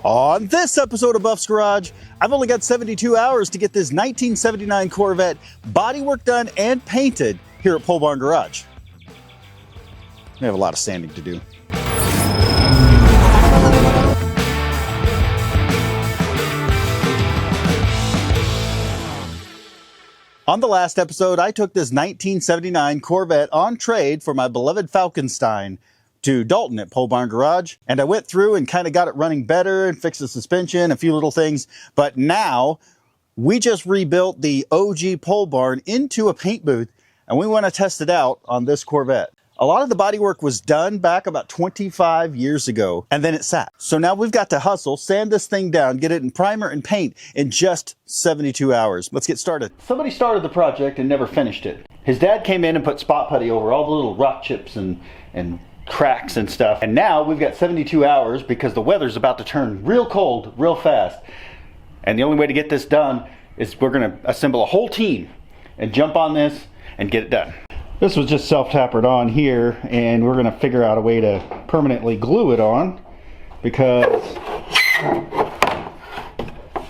On this episode of Buff's Garage, I've only got 72 hours to get this 1979 Corvette bodywork done and painted here at Pole Barn Garage. We have a lot of sanding to do. On the last episode, I took this 1979 Corvette on trade for my beloved Falkenstein to Dalton at Pole Barn Garage, and I went through and kind of got it running better and fixed the suspension, a few little things. But now we just rebuilt the OG pole barn into a paint booth, and we want to test it out on this Corvette. A lot of the bodywork was done back about 25 years ago, and then it sat. So now we've got to hustle, sand this thing down, get it in primer and paint in just 72 hours. Let's get started. Somebody started the project and never finished it. His dad came in and put spot putty over all the little rock chips and cracks and stuff. And now we've got 72 hours because the weather's about to turn real cold real fast. And the only way to get this done is we're going to assemble a whole team and jump on this and get it done. This was just self-tapered on here, and we're going to figure out a way to permanently glue it on because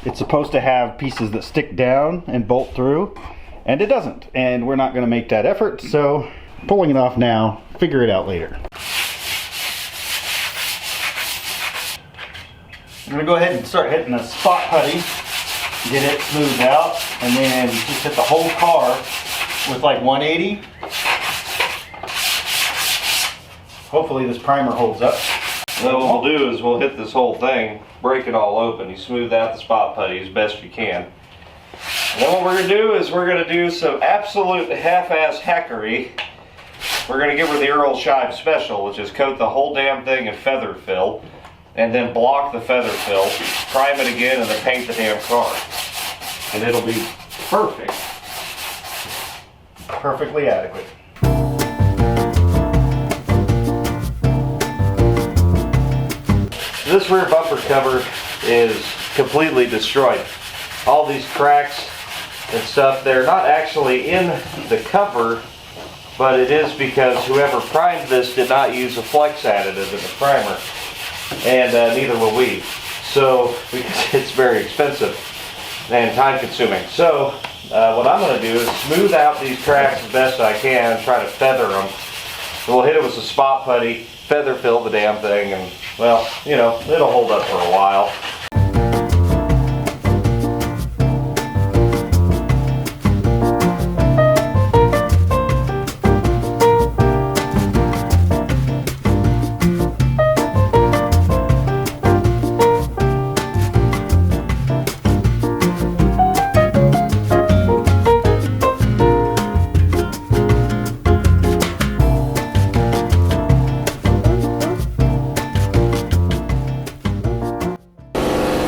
it's supposed to have pieces that stick down and bolt through, and it doesn't. And we're not going to make that effort, so pulling it off now, figure it out later. I'm going to go ahead and start hitting the spot putty, get it smoothed out, and then just hit the whole car with like 180. Hopefully this primer holds up. Then what we'll do is we'll hit this whole thing, break it all open. You smooth out the spot putty as best you can. And then what we're going to do is we're going to do some absolute half-ass hackery. We're going to give her the Earl Scheib special, which is coat the whole damn thing in feather fill, and then block the feather fill, prime it again, and then paint the damn car. And it'll be perfect. Perfectly adequate. This rear bumper cover is completely destroyed. All these cracks and stuff, they're not actually in the cover, but it is because whoever primed this did not use a flex additive in the primer, and neither will we. So, because it's very expensive and time consuming. So, what I'm going to do is smooth out these cracks as best I can and try to feather them. And we'll hit it with some spot putty, feather fill the damn thing, and well, you know, it'll hold up for a while.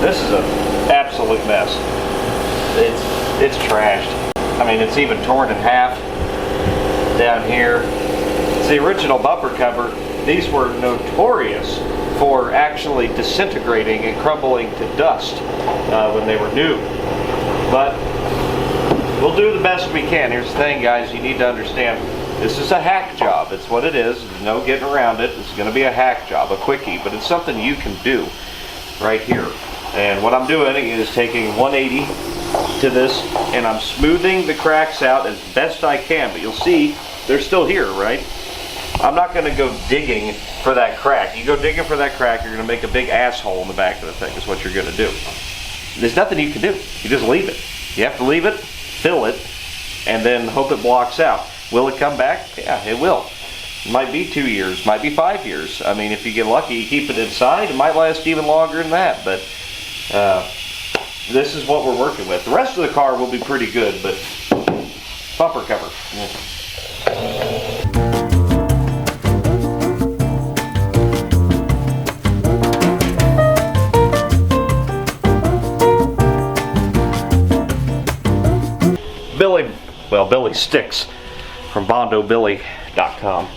This is an absolute mess. It's trashed. I mean, it's even torn in half down here. It's the original bumper cover. These were notorious for actually disintegrating and crumbling to dust when they were new. But we'll do the best we can. Here's the thing, guys, you need to understand. This is a hack job. It's what it is. There's no getting around it. It's going to be a hack job, a quickie, but it's something you can do right here. And what I'm doing is taking 180 to this, and I'm smoothing the cracks out as best I can. But you'll see they're still here, right? I'm not going to go digging for that crack. You go digging for that crack, you're going to make a big asshole in the back of the thing, is what you're going to do. There's nothing you can do. You just leave it. You have to leave it, fill it, and then hope it blocks out. Will it come back? Yeah, it will. It might be 2 years, might be 5 years. I mean, if you get lucky, you keep it inside, it might last even longer than that. But this is what we're working with. The rest of the car will be pretty good, but bumper cover. Billy Sticks from BondoBilly.com.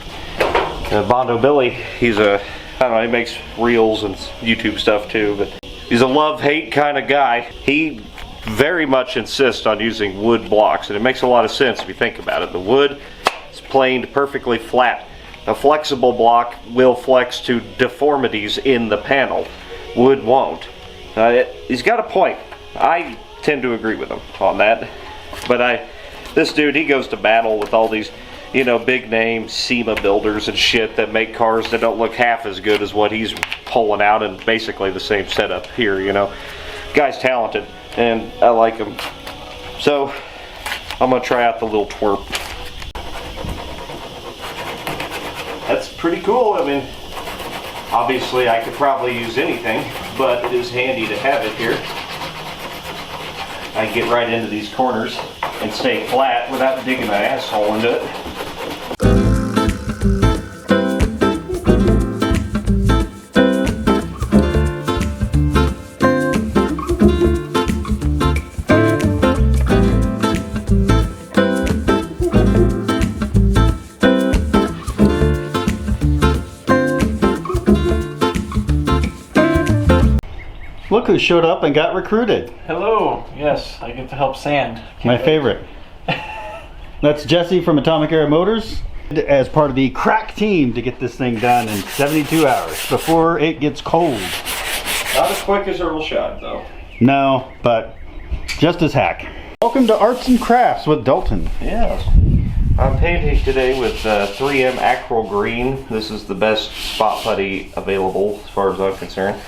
Bondo Billy, he's a, I don't know, he makes reels and YouTube stuff too, but he's a love-hate kind of guy. He very much insists on using wood blocks, and it makes a lot of sense if you think about it. The wood is planed perfectly flat. A flexible block will flex to deformities in the panel. Wood won't. He's got a point. I tend to agree with him on that. But this dude, he goes to battle with all these, you know, big name SEMA builders and shit that make cars that don't look half as good as what he's pulling out, and basically the same setup here, you know. Guy's talented, and I like him. So, I'm gonna try out the little twerp. That's pretty cool. I mean, obviously I could probably use anything, but it is handy to have it here. I can get right into these corners and stay flat without digging my asshole into it. Look who showed up and got recruited. Hello. Yes, I get to help sand. My favorite. That's Jesse from Atomic Era Motors as part of the crack team to get this thing done in 72 hours before it gets cold. Not as quick as Earl shot, though. No, but just as hack. Welcome to Arts and Crafts with Dalton. Yes. I'm painting today with 3M Acryl Green. This is the best spot putty available as far as I'm concerned.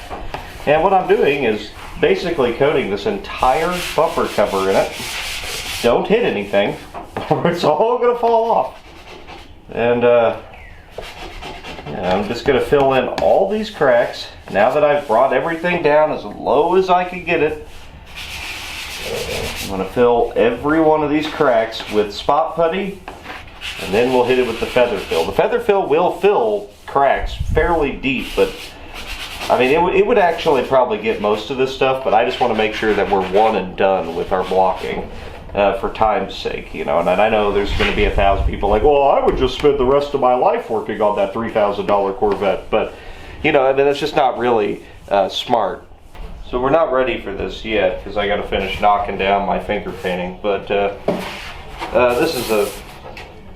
And what I'm doing is basically coating this entire bumper cover in it. Don't hit anything, or it's all going to fall off. And yeah, I'm just going to fill in all these cracks. Now that I've brought everything down as low as I can get it, I'm going to fill every one of these cracks with spot putty, and then we'll hit it with the feather fill. The feather fill will fill cracks fairly deep, but I mean, it would actually probably get most of this stuff, but I just want to make sure that we're one and done with our blocking for time's sake, you know. And I know there's going to be 1,000 people like, well, I would just spend the rest of my life working on that $3,000 Corvette. But, you know, I mean, that's just not really smart. So we're not ready for this yet because I got to finish knocking down my finger painting. But this is a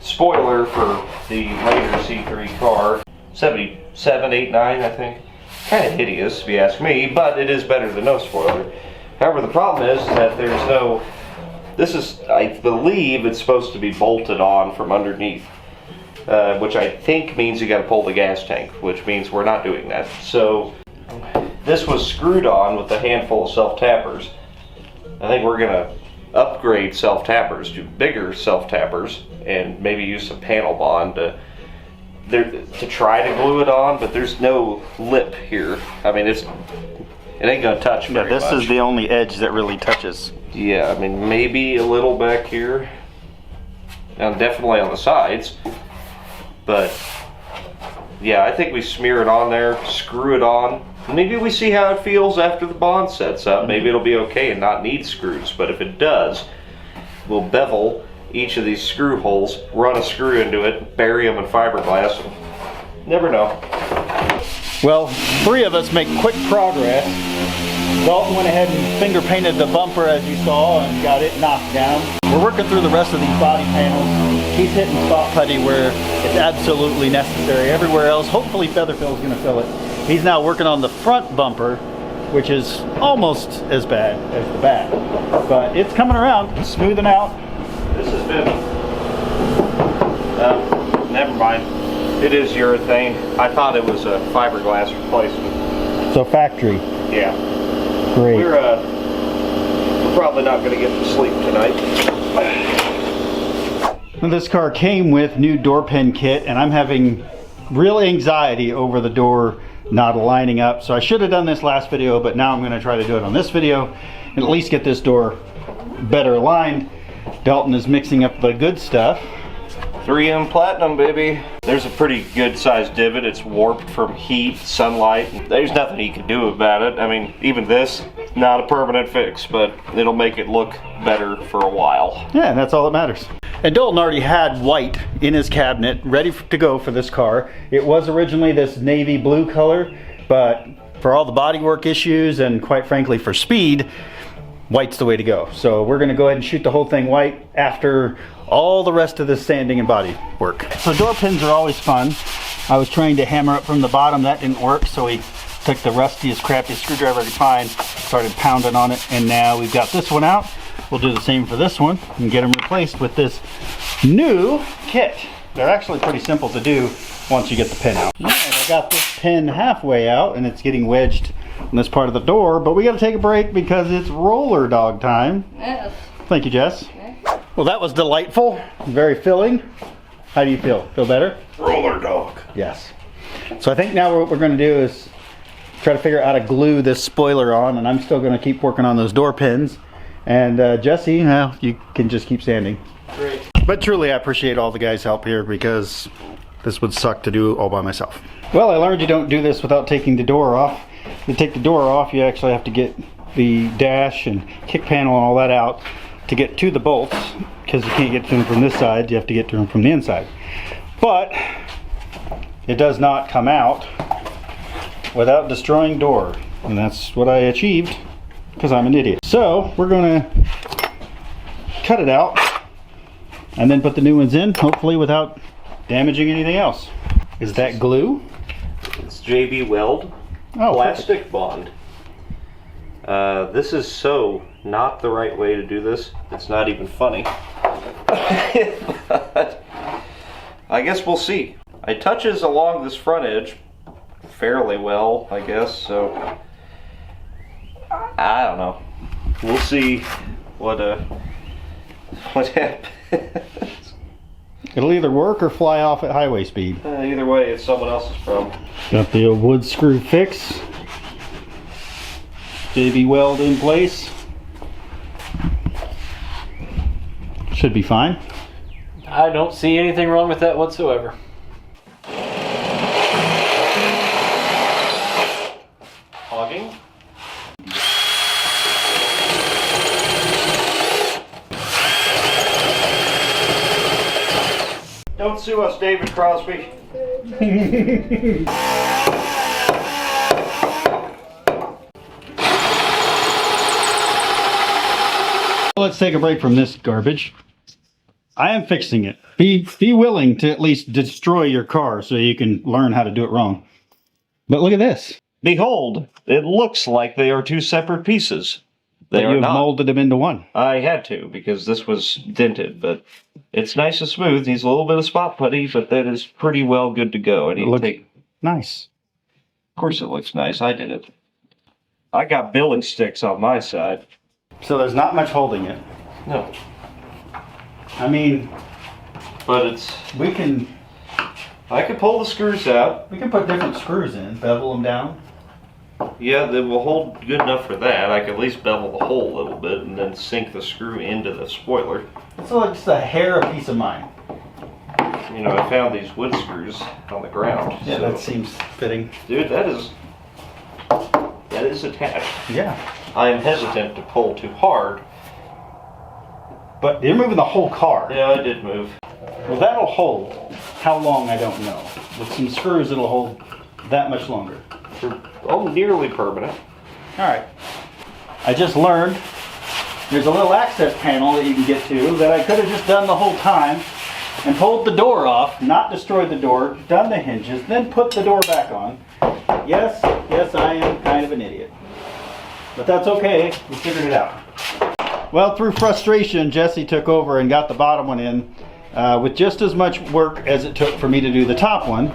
spoiler for the later C3 car, 77, 89, I think. Kind of hideous if you ask me, but it is better than no spoiler. However, the problem is that there's no, this is, I believe it's supposed to be bolted on from underneath, which I think means you got to pull the gas tank, which means we're not doing that. So this was screwed on with a handful of self-tappers. I think we're going to upgrade self-tappers to bigger self-tappers and maybe use some panel bond to try to glue it on, but there's no lip here. I mean, it ain't gonna touch very much. This is the only edge that really touches. Yeah, I mean, maybe a little back here, and definitely on the sides, but yeah, I think we smear it on there, screw it on. Maybe we see how it feels after the bond sets up. Maybe it'll be okay and not need screws, but if it does, we'll bevel each of these screw holes, run a screw into it, bury them in fiberglass. Never know. Well, 3 of us make quick progress. Dalton went ahead and finger painted the bumper as you saw and got it knocked down. We're working through the rest of these body panels. He's hitting spot putty where it's absolutely necessary. Everywhere else, hopefully feather fill is going to fill it. He's now working on the front bumper, which is almost as bad as the back. But it's coming around, smoothing out. This has been, never mind. It is urethane. I thought it was a fiberglass replacement. So factory. Yeah. Great. We're probably not going to get to sleep tonight. This car came with new door pin kit, and I'm having real anxiety over the door not aligning up. So I should have done this last video, but now I'm going to try to do it on this video and at least get this door better aligned. Dalton is mixing up the good stuff. 3M Platinum, baby. There's a pretty good sized divot. It's warped from heat, sunlight. There's nothing he can do about it. I mean, even this, not a permanent fix, but it'll make it look better for a while. Yeah, and that's all that matters. And Dalton already had white in his cabinet, ready to go for this car. It was originally this navy blue color, but for all the bodywork issues and quite frankly for speed, white's the way to go. So we're gonna go ahead and shoot the whole thing white after all the rest of the sanding and body work. So door pins are always fun. I was trying to hammer up from the bottom, that didn't work, so we took the rustiest, crappiest screwdriver I could find, started pounding on it, and now we've got this one out. We'll do the same for this one and get them replaced with this new kit. They're actually pretty simple to do once you get the pin out. Alright, I got this pin halfway out and it's getting wedged in this part of the door, but we got to take a break because it's roller dog time. Yes. Thank you, Jess. Okay. Well, that was delightful, very filling. How do you feel? Feel better? Roller dog. Yes. So I think now what we're going to do is try to figure out how to glue this spoiler on, and I'm still going to keep working on those door pins. And Jesse, well, you can just keep sanding. Great. But truly, I appreciate all the guys' help here because this would suck to do all by myself. Well, I learned you don't do this without taking the door off. To take the door off, you actually have to get the dash and kick panel and all that out to get to the bolts, because you can't get to them from this side, you have to get to them from the inside. But it does not come out without destroying door, and that's what I achieved because I'm an idiot. So we're going to cut it out and then put the new ones in, hopefully without damaging anything else. Is that glue? It's JB Weld Oh, plastic bond. This is so not the right way to do this. It's not even funny. But I guess we'll see. It touches along this front edge fairly well, I guess, so I don't know. We'll see what happens. It'll either work or fly off at highway speed. Either way, it's someone else's problem. Got the old wood screw fix. JB Weld in place. Should be fine. I don't see anything wrong with that whatsoever. Hogging. Don't sue us, David Crosby. Let's take a break from this garbage. I am fixing it. Be willing to at least destroy your car so you can learn how to do it wrong. But look at this. Behold, it looks like they are two separate pieces. They But are you've not. molded them into one. I had to because this was dented, but it's nice and smooth. Needs a little bit of spot putty, but that is pretty well good to go. I need to take. Nice. Of course, it looks nice. I did it. I got billing sticks on my side. So there's not much holding it. No, I mean, but it's. we can I could pull the screws out. put different screws in, bevel them down. Yeah, they will hold good enough for that. I could at least bevel the hole a little bit and then sink the screw into the spoiler. It's like just a hair a piece of mine. You know, I found these wood screws on the ground. Yeah, so- that seems fitting. Dude, that is attached. Yeah. I am hesitant to pull too hard. But you're moving the whole car. Yeah, I did move. Well, that'll hold. How long, I don't know. With some screws, it'll hold that much longer. Oh, nearly permanent. All right. I just learned there's a little access panel that you can get to that I could have just done the whole time and pulled the door off, not destroyed the door, done the hinges, then put the door back on. Yes, I am kind of an idiot. But that's okay. We figured it out. Well, through frustration, Jesse took over and got the bottom one in with just as much work as it took for me to do the top one.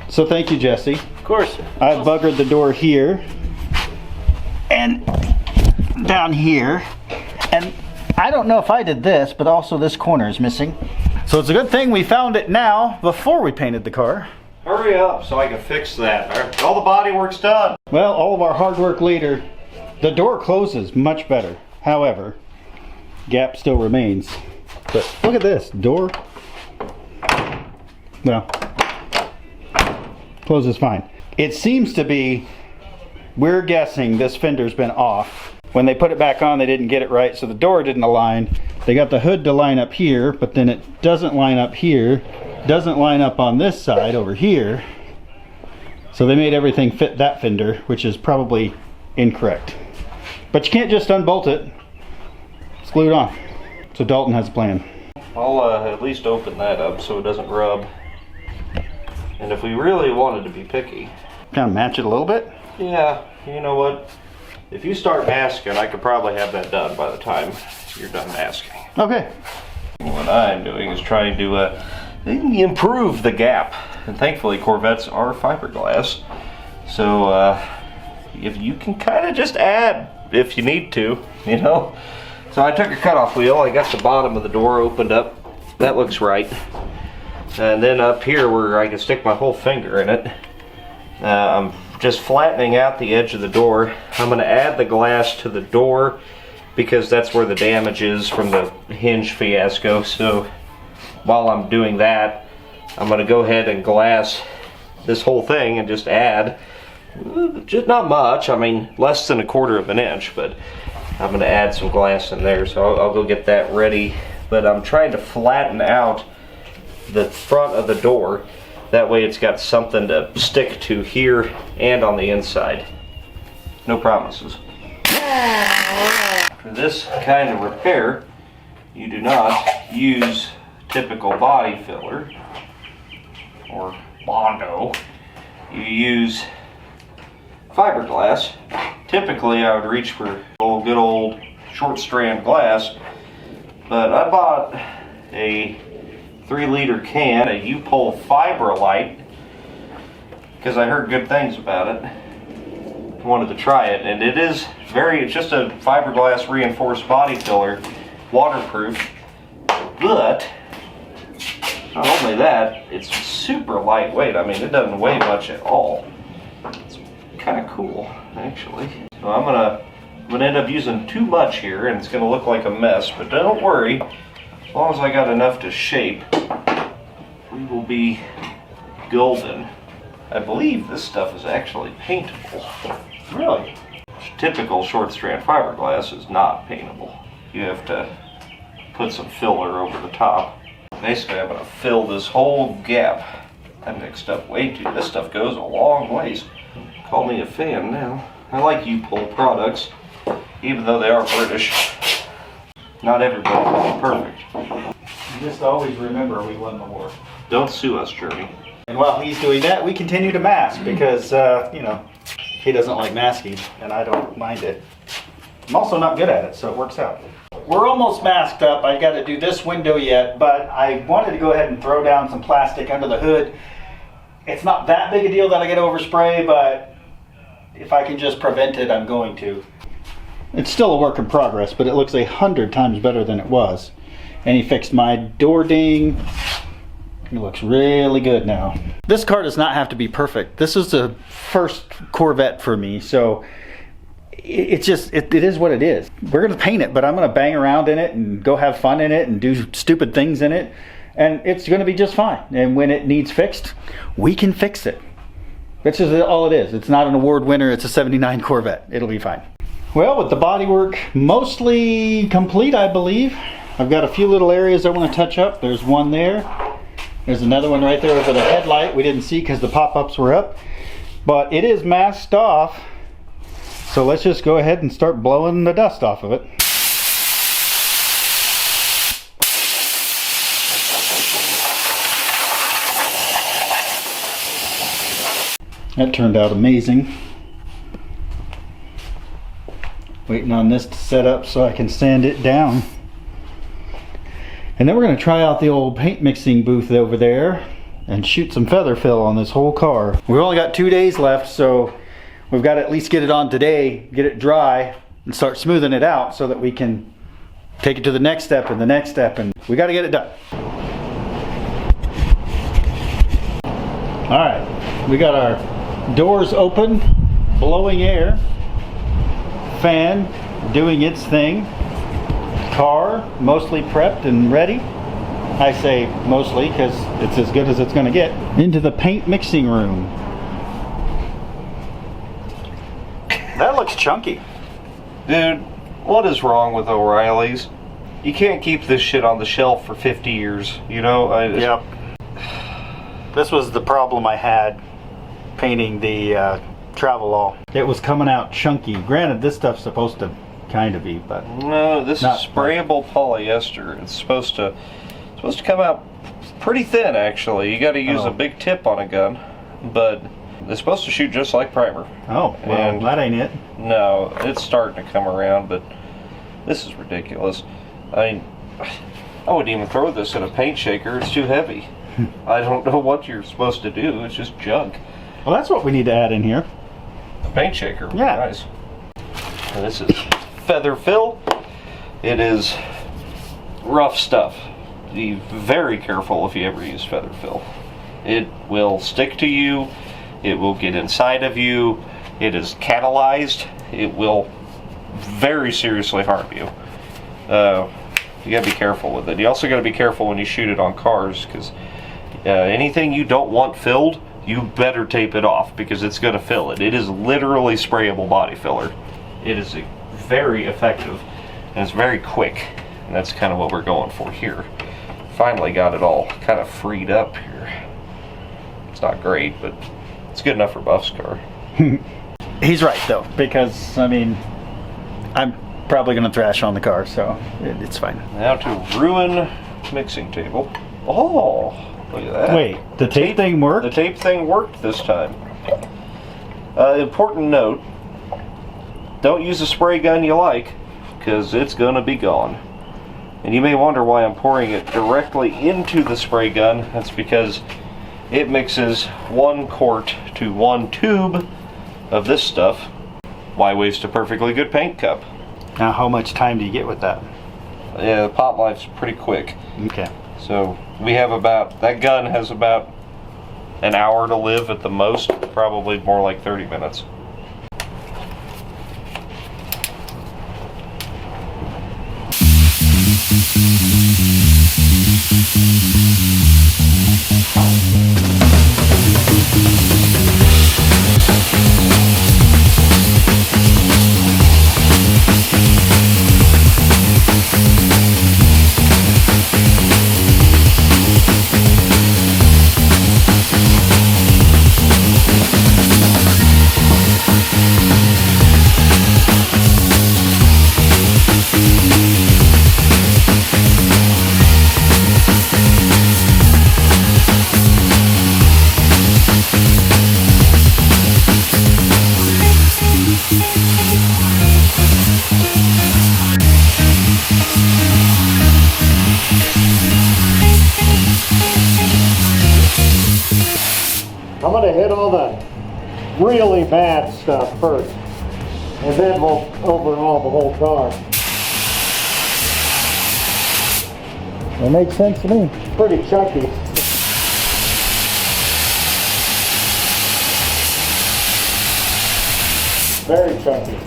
So thank you, Jesse. Of course. I buggered the door here and down here, and I don't know if I did this, but also this corner is missing. So it's a good thing we found it now before we painted the car. Hurry up so I can fix that. All the body work's done. Well, all of our hard work later, the door closes much better. However, gap still remains. But look at this, door, well, closes fine. It seems to be, we're guessing this fender's been off. When they put it back on, they didn't get it right, so the door didn't align. They got the hood to line up here, but then it doesn't line up here, doesn't line up on this side over here. So they made everything fit that fender, which is probably incorrect. But you can't just unbolt it. It's glued on. So Dalton has a plan. I'll at least open that up so it doesn't rub. And if we really wanted to be picky, Kind of match it a little bit. yeah, you know what? if you start masking, I could probably have that done by the time you're done masking. Okay. What I'm doing is trying to improve the gap, and thankfully Corvettes are fiberglass, so if you can kind of just add if you need to, you know. So I took a cutoff wheel, I got the bottom of the door opened up, that looks right, and then up here where I can stick my whole finger in it, I'm just flattening out the edge of the door. I'm going to add the glass to the door because that's where the damage is from the hinge fiasco. So while I'm doing that, I'm going to go ahead and glass this whole thing and just add, just not much, I mean less than 1/4 of an inch, but I'm going to add some glass in there, so I'll go get that ready. But I'm trying to flatten out the front of the door, that way it's got something to stick to here and on the inside. No promises. For this kind of repair, you do not use typical body filler or Bondo. You use fiberglass. Typically I would reach for good old short strand glass, but I bought a 3-liter can, a U-Pole Fiberlite, because I heard good things about it. I wanted to try it, and it's just a fiberglass reinforced body filler, waterproof, but not only that, it's super lightweight. I mean, it doesn't weigh much at all. It's kind of cool, actually. So I'm gonna end up using too much here, and it's gonna look like a mess, but don't worry. As long as I got enough to shape, we will be golden. I believe this stuff is actually paintable. Really? Typical short strand fiberglass is not paintable. You have to put some filler over the top. Basically, I'm going to fill this whole gap. I mixed up way too. This stuff goes a long ways. Call me a fan now. I like U-Pole products, even though they are British. Not everybody can be perfect. Just always remember we won the war. Don't sue us, Jeremy. And while he's doing that, we continue to mask because, you know, he doesn't like masking and I don't mind it. I'm also not good at it, so it works out. We're almost masked up. I got to do this window yet, but I wanted to go ahead and throw down some plastic under the hood. It's not that big a deal that I get overspray, but if I can just prevent it, I'm going to. It's still a work in progress, but it looks 100 times better than it was. And he fixed my door ding. It looks really good now. This car does not have to be perfect. This is the first Corvette for me, so it is what it is. We're gonna paint it, but I'm gonna bang around in it and go have fun in it and do stupid things in it, and it's gonna be just fine. And when it needs fixed, we can fix it. That's just all it is. It's not an award winner, it's a 79 Corvette. It'll be fine. Well, with the bodywork mostly complete, I believe. I've got a few little areas I want to touch up. There's one there. There's another one right there over the headlight. We didn't see because the pop-ups were up. But it is masked off. So let's just go ahead and start blowing the dust off of it. That turned out amazing. Waiting on this to set up so I can sand it down. And then we're going to try out the old paint mixing booth over there and shoot some feather fill on this whole car. We've only got 2 days left, so we've got to at least get it on today, get it dry, and start smoothing it out so that we can take it to the next step and the next step, and we got to get it done. All right, we got our doors open, blowing air, fan doing its thing, car mostly prepped and ready. I say mostly because it's as good as it's going to get. Into the paint mixing room. That looks chunky. Dude, what is wrong with O'Reilly's? You can't keep this shit on the shelf for 50 years, you know? Yep. This was the problem I had painting the Travelall. It was coming out chunky. Granted, this stuff's supposed to kind of be, but no, this is sprayable polyester. It's supposed to come out pretty thin, actually. You got to use a big tip on a gun, but it's supposed to shoot just like primer. Oh, well, And that ain't it. no, it's starting to come around, but this is ridiculous. I mean, I wouldn't even throw this in a paint shaker. It's too heavy. I don't know what you're supposed to do. It's just junk. Well, that's what we need to add in here. A paint shaker. Yeah. Nice. And this is feather fill. It is rough stuff. Be very careful if you ever use feather fill. It will stick to you. It will get inside of you. It is catalyzed. It will very seriously harm you. You gotta be careful with it. You also gotta be careful when you shoot it on cars, because anything you don't want filled, you better tape it off, because it's gonna fill it. It is literally sprayable body filler. It is very effective, and it's very quick, and that's kind of what we're going for here. Finally got it all kind of freed up here. It's not great, but it's good enough for Buff's car. He's right, though, because, I mean, I'm probably going to thrash on the car, so it's fine. Now to ruin mixing table. Oh, look at that. Wait, the tape thing worked? The tape thing worked this time. Important note, don't use a spray gun you like, because it's going to be gone. And you may wonder why I'm pouring it directly into the spray gun. That's because it mixes 1 quart to 1 tube of this stuff. Why waste a perfectly good paint cup? Now, how much time do you get with that? Yeah, the pot life's pretty quick. Okay. So we have about, that gun has about an hour to live at the most, probably more like 30 minutes. I'm going to hit all the really bad stuff first, and then we'll overhaul the whole car. That makes sense to me. Pretty chunky. Very chunky.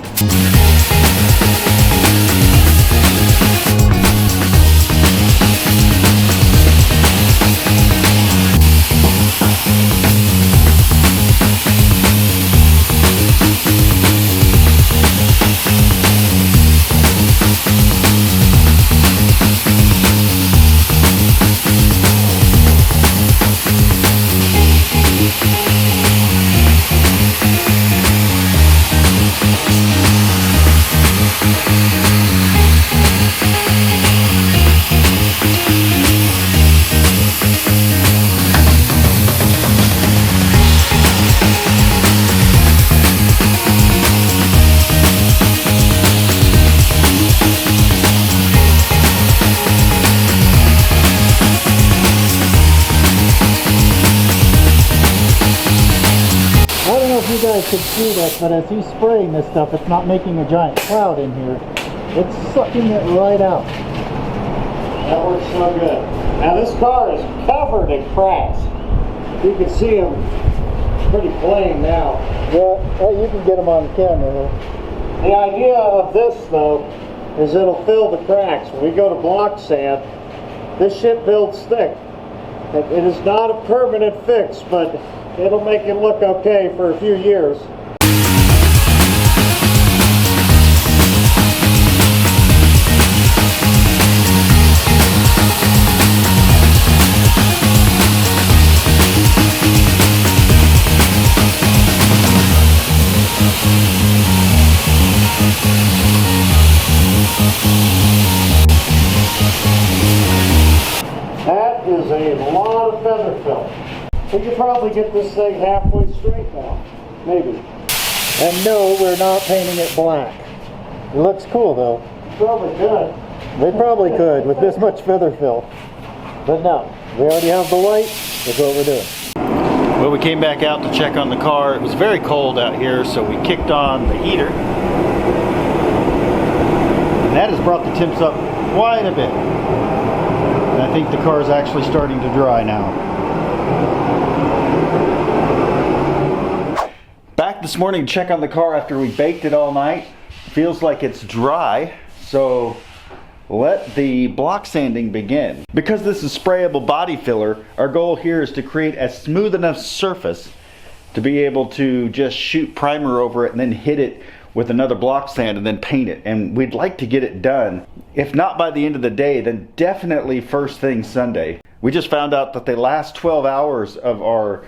You guys can see this, but as he's spraying this stuff, it's not making a giant cloud in here. It's sucking it right out. That works so good. Now this car is covered in cracks. You can see them pretty plain now. Yeah, you can get them on camera. The idea of this, though, is it'll fill the cracks. When we go to block sand, this shit builds thick. It is not a permanent fix, but it'll make it look okay for a few years. That is a lot of feather fill. We could probably get this thing halfway straight now. Maybe. And no, we're not painting it black. It looks cool though. Probably could. They probably could with this much feather fill. But no, we already have the white. That's what we're doing. Well, we came back out to check on the car. It was very cold out here, so we kicked on the heater. And that has brought the temps up quite a bit. And I think the car is actually starting to dry now. Back this morning to check on the car after we baked it all night. Feels like it's dry, so let the block sanding begin. Because this is sprayable body filler, our goal here is to create a smooth enough surface to be able to just shoot primer over it and then hit it with another block sand and then paint it. And we'd like to get it done, if not by the end of the day, then definitely first thing Sunday. We just found out that the last 12 hours of our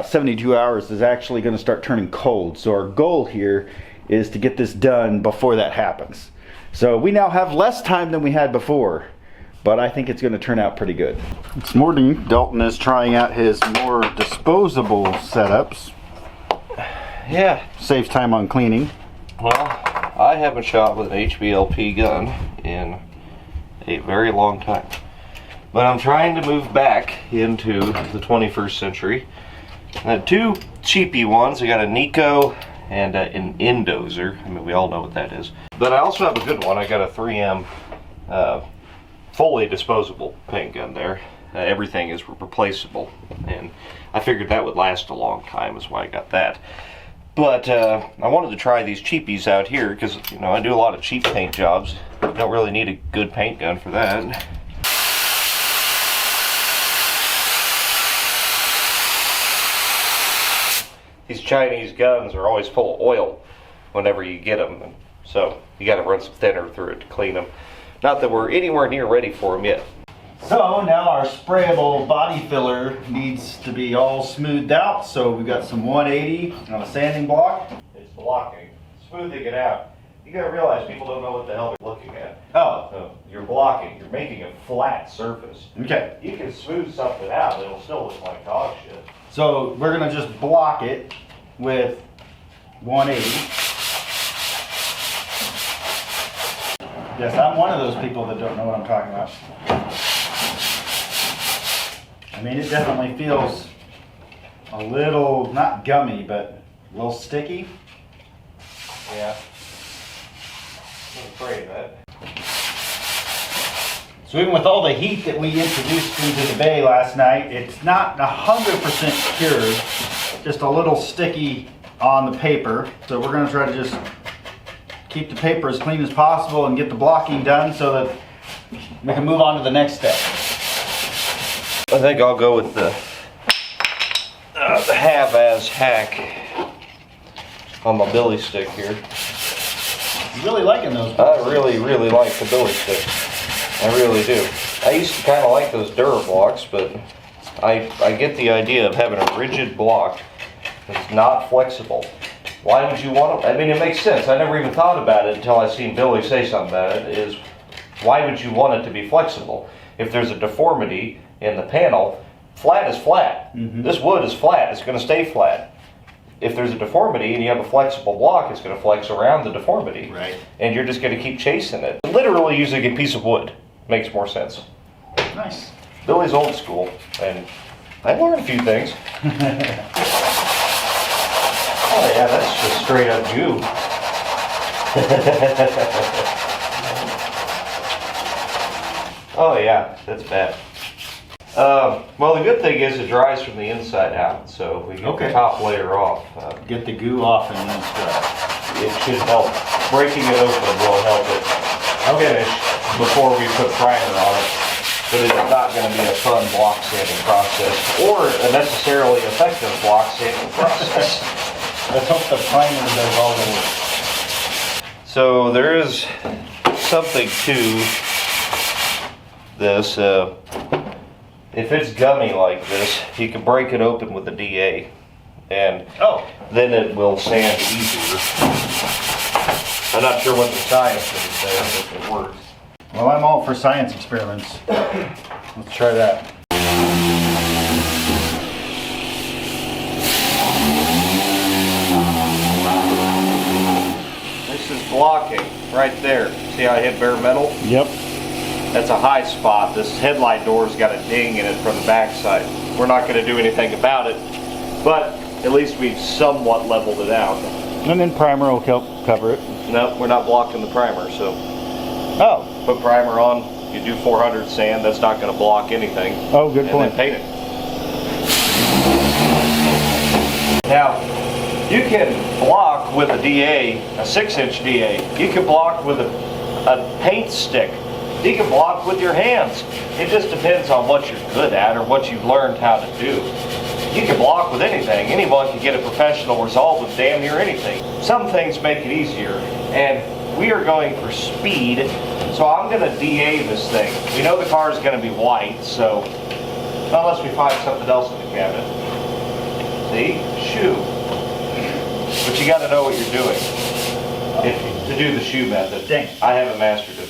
72 hours is actually going to start turning cold. So our goal here is to get this done before that happens. So we now have less time than we had before, but I think it's going to turn out pretty good. This morning, Dalton is trying out his more disposable setups. Yeah. Saves time on cleaning. Well, I haven't shot with an HBLP gun in a very long time. But I'm trying to move back into the 21st century. I had two cheapy ones. I got a Nico and an Indozer. I mean, we all know what that is. But I also have a good one. I got a 3M fully disposable paint gun there. Everything is replaceable, and I figured that would last a long time, is why I got that. But I wanted to try these cheapies out here because, you know, I do a lot of cheap paint jobs. Don't really need a good paint gun for that. These Chinese guns are always full of oil whenever you get them, and so you got to run some thinner through it to clean them. Not that we're anywhere near ready for them yet. So now our sprayable body filler needs to be all smoothed out. So we've got some 180 on a sanding block. It's blocking, smoothing it out. You got to realize people don't know what the hell they're looking at. Oh, So you're blocking, you're making a flat surface. okay. You can smooth something out, it'll still look like dog shit. So we're gonna just block it with 180. Yes, I'm one of those people that don't know what I'm talking about. I mean, it definitely feels a little, not gummy, but a little sticky. Yeah. I'm afraid of that. So even with all the heat that we introduced into the bay last night, it's not 100% cured, just a little sticky on the paper. So we're gonna try to just keep the paper as clean as possible and get the blocking done so that we can move on to the next step. I think I'll go with the half-ass hack on my billy stick here. You really liking those? I really like the billy stick. I really do. I used to kind of like those Durablocks, but I get the idea of having a rigid block that's not flexible. Why would you want to? I mean, it makes sense. I never even thought about it until I seen Billy say something about it, is why would you want it to be flexible? If there's a deformity in the panel, flat is flat. This wood is flat. It's going to stay flat. If there's a deformity and you have a flexible block, it's going to flex around the deformity. Right. And you're just going to keep chasing it. Literally using a piece of wood makes more sense. Nice. Billy's old school, and I learned a few things. Oh yeah, that's just straight up goo. Oh yeah, that's bad. Well, the good thing is it dries from the inside out, so we get the top layer off. Get the goo off and then dry. It should help. Breaking it open will help it finish before we put primer on it. But it's not going to be a fun block sanding process or a necessarily effective block sanding process. Let's hope the primer does all the work. So there is something to this. If it's gummy like this, you can break it open with a DA, and then it will sand easier. I'm not sure what the science is there, if it works. Well, I'm all for science experiments. Let's try that. right there. See how I hit bare metal? Yep. That's a high spot. This headlight door's got a ding in it from the backside. We're not going to do anything about it, but at least we've somewhat leveled it out. And then primer will cover it. No, we're not blocking the primer, so Oh. put primer on. You do 400 sand, that's not going to block anything. Oh, good point. And then paint it. Now, you can block with a DA, a 6-inch DA. You can block with a paint stick. You can block with your hands. It just depends on what you're good at or what you've learned how to do. You can block with anything. Anyone can get a professional result with damn near anything. Some things make it easier, and we are going for speed, so I'm going to DA this thing. We know the car is going to be white, so unless we find something else in the cabinet. See? Shoe. But you got to know what you're doing to do the shoe method. Dang. I haven't mastered it.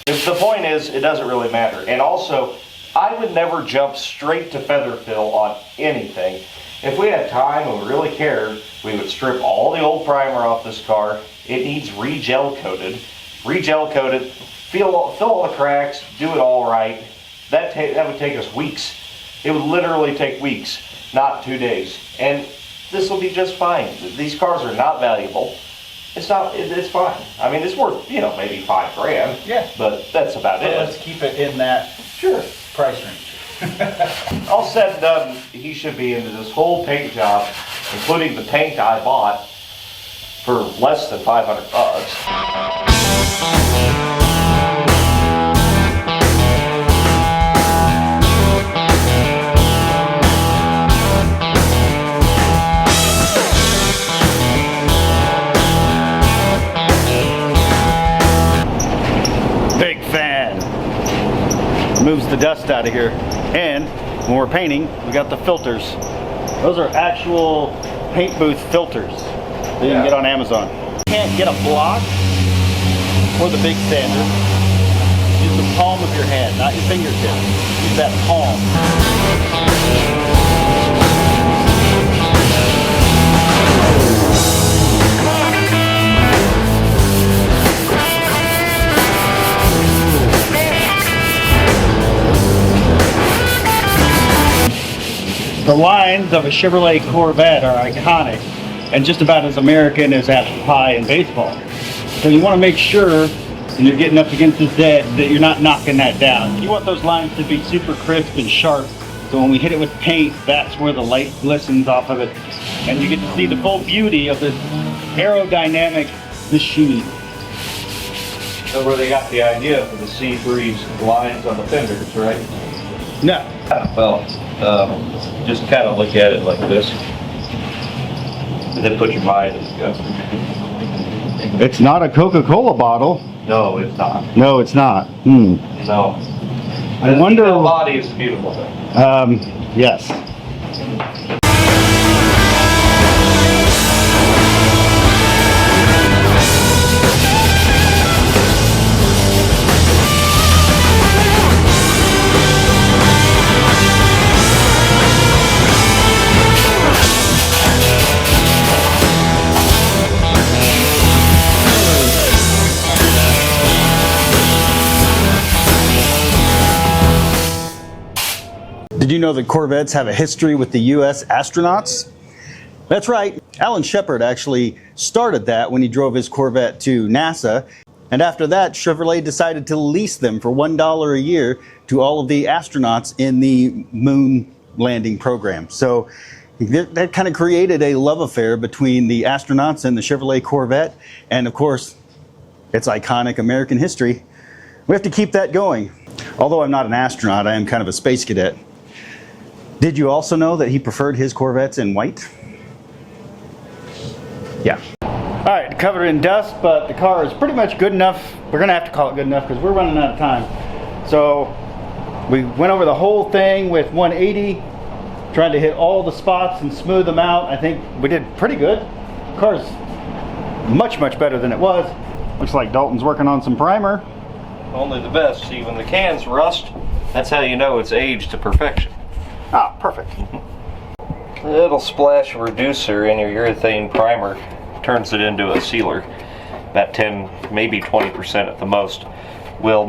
The point is, it doesn't really matter. And also, I would never jump straight to feather fill on anything. If we had time and we really cared, we would strip all the old primer off this car. It needs re-gel coated. Re-gel coated, fill all the cracks, do it all right. That would take us weeks. It would literally take weeks, not 2 days. And this will be just fine. These cars are not valuable. It's fine. I mean, it's worth, maybe $5 grand. Yeah. But that's about it. Let's keep it in that price range. All said and done, he should be into this whole paint job, including the paint I bought, for less than $500. Big fan. Moves the dust out of here. And when we're painting, we got the filters. Those are actual paint booth filters that you can get on Amazon. You can't get a block or the big sander. Use the palm of your hand, not your fingertip. Use that palm. The lines of a Chevrolet Corvette are iconic and just about as American as apple pie in baseball. So you want to make sure when you're getting up against this dead that you're not knocking that down. You want those lines to be super crisp and sharp, so when we hit it with paint, that's where the light glistens off of it and you get to see the full beauty of this aerodynamic machine. So where they got the idea for the Sea-Breeze lines on the fenders, right? No. Well, just kind of look at it like this, and then put your mind in the gun. It's not a Coca-Cola bottle. No, it's not. No, it's not. No. I wonder. The body is a beautiful thing. Yes. Did you know that Corvettes have a history with the U.S. astronauts? That's right. Alan Shepard actually started that when he drove his Corvette to NASA. And after that, Chevrolet decided to lease them for $1 a year to all of the astronauts in the moon landing program. So that kind of created a love affair between the astronauts and the Chevrolet Corvette. And of course, it's iconic American history. We have to keep that going. Although I'm not an astronaut, I am kind of a space cadet. Did you also know that he preferred his Corvettes in white? Yeah. All right, covered in dust, but the car is pretty much good enough. We're gonna have to call it good enough because we're running out of time. So we went over the whole thing with 180, trying to hit all the spots and smooth them out. I think we did pretty good. The car's much, much better than it was. Looks like Dalton's working on some primer. Only the best. See, when the cans rust, that's how you know it's aged to perfection. Ah, perfect. A little splash of reducer in your urethane primer turns it into a sealer. about 10, maybe 20% at the most, will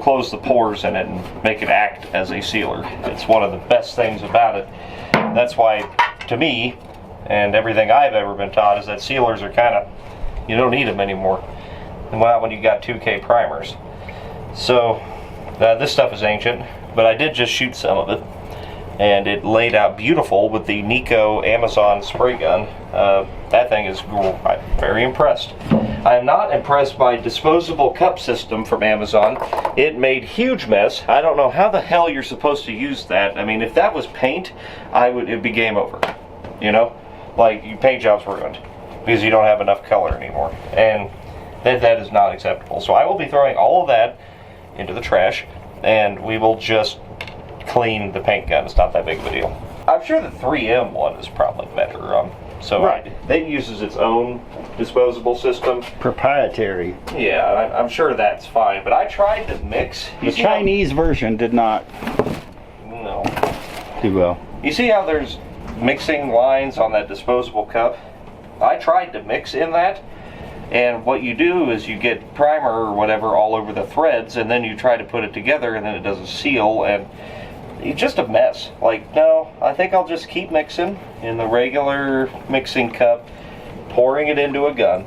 close the pores in it and make it act as a sealer. It's one of the best things about it. That's why, to me, and everything I've ever been taught, is that sealers are kind of, you don't need them anymore. And not when you got 2K primers. So, this stuff is ancient, but I did just shoot some of it. And it laid out beautiful with the Nico Amazon spray gun. That thing is, I'm very impressed. I am not impressed by disposable cup system from Amazon. It made huge mess. I don't know how the hell you're supposed to use that. I mean, if that was paint, it'd be game over. You know, like your paint job's ruined because you don't have enough color anymore, and that is not acceptable. So I will be throwing all of that into the trash, and we will just clean the paint gun. It's not that big of a deal. I'm sure the 3M one is probably better. Right. It uses its own disposable system. Proprietary. Yeah, I'm sure that's fine. But I tried to mix. The Chinese version did not do well. You see how there's mixing lines on that disposable cup? I tried to mix in that. And what you do is you get primer or whatever all over the threads, and then you try to put it together, and then it doesn't seal, and it's just a mess. Like, no, I think I'll just keep mixing in the regular mixing cup, pouring it into a gun.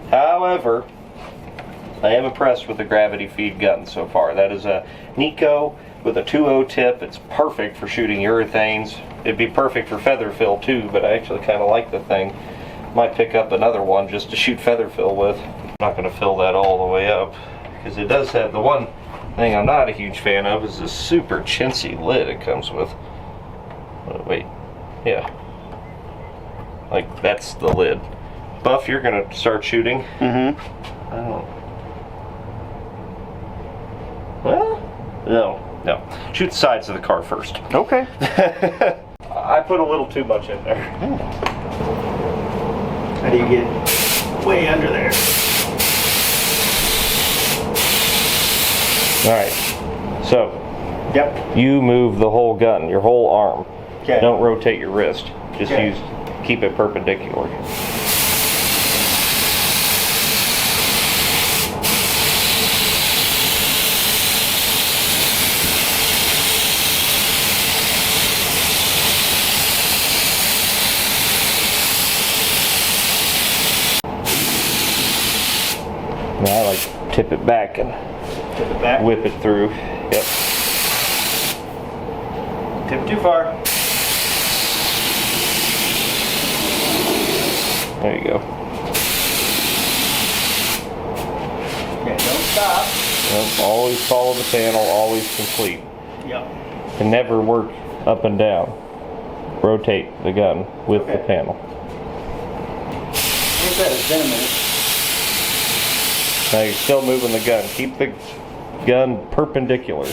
However, I am impressed with the gravity feed gun so far. That is a Nico with a 2.0 tip. It's perfect for shooting urethanes. It'd be perfect for feather fill too, but I actually kind of like the thing. Might pick up another one just to shoot feather fill with. I'm not going to fill that all the way up because it does have the one thing I'm not a huge fan of is this super chintzy lid it comes with. Wait, yeah, like that's the lid. Buff, you're gonna start shooting. Mm-hmm. Well, no. Shoot the sides of the car first. Okay. I put a little too much in there. How do you get way under there? Alright, so Yep. you move the whole gun, your whole arm. Okay. Don't rotate your wrist. Just Okay. keep it perpendicular. Now I like to tip it back and Tip it back. whip it through. Yep. Tip too far. There you go. Okay, don't stop. Yep. Always follow the panel, always complete. Yep. Can never work up and down. Rotate the gun with the panel. Like that, it's been a minute. Now you're still moving the gun. Keep the gun perpendicular.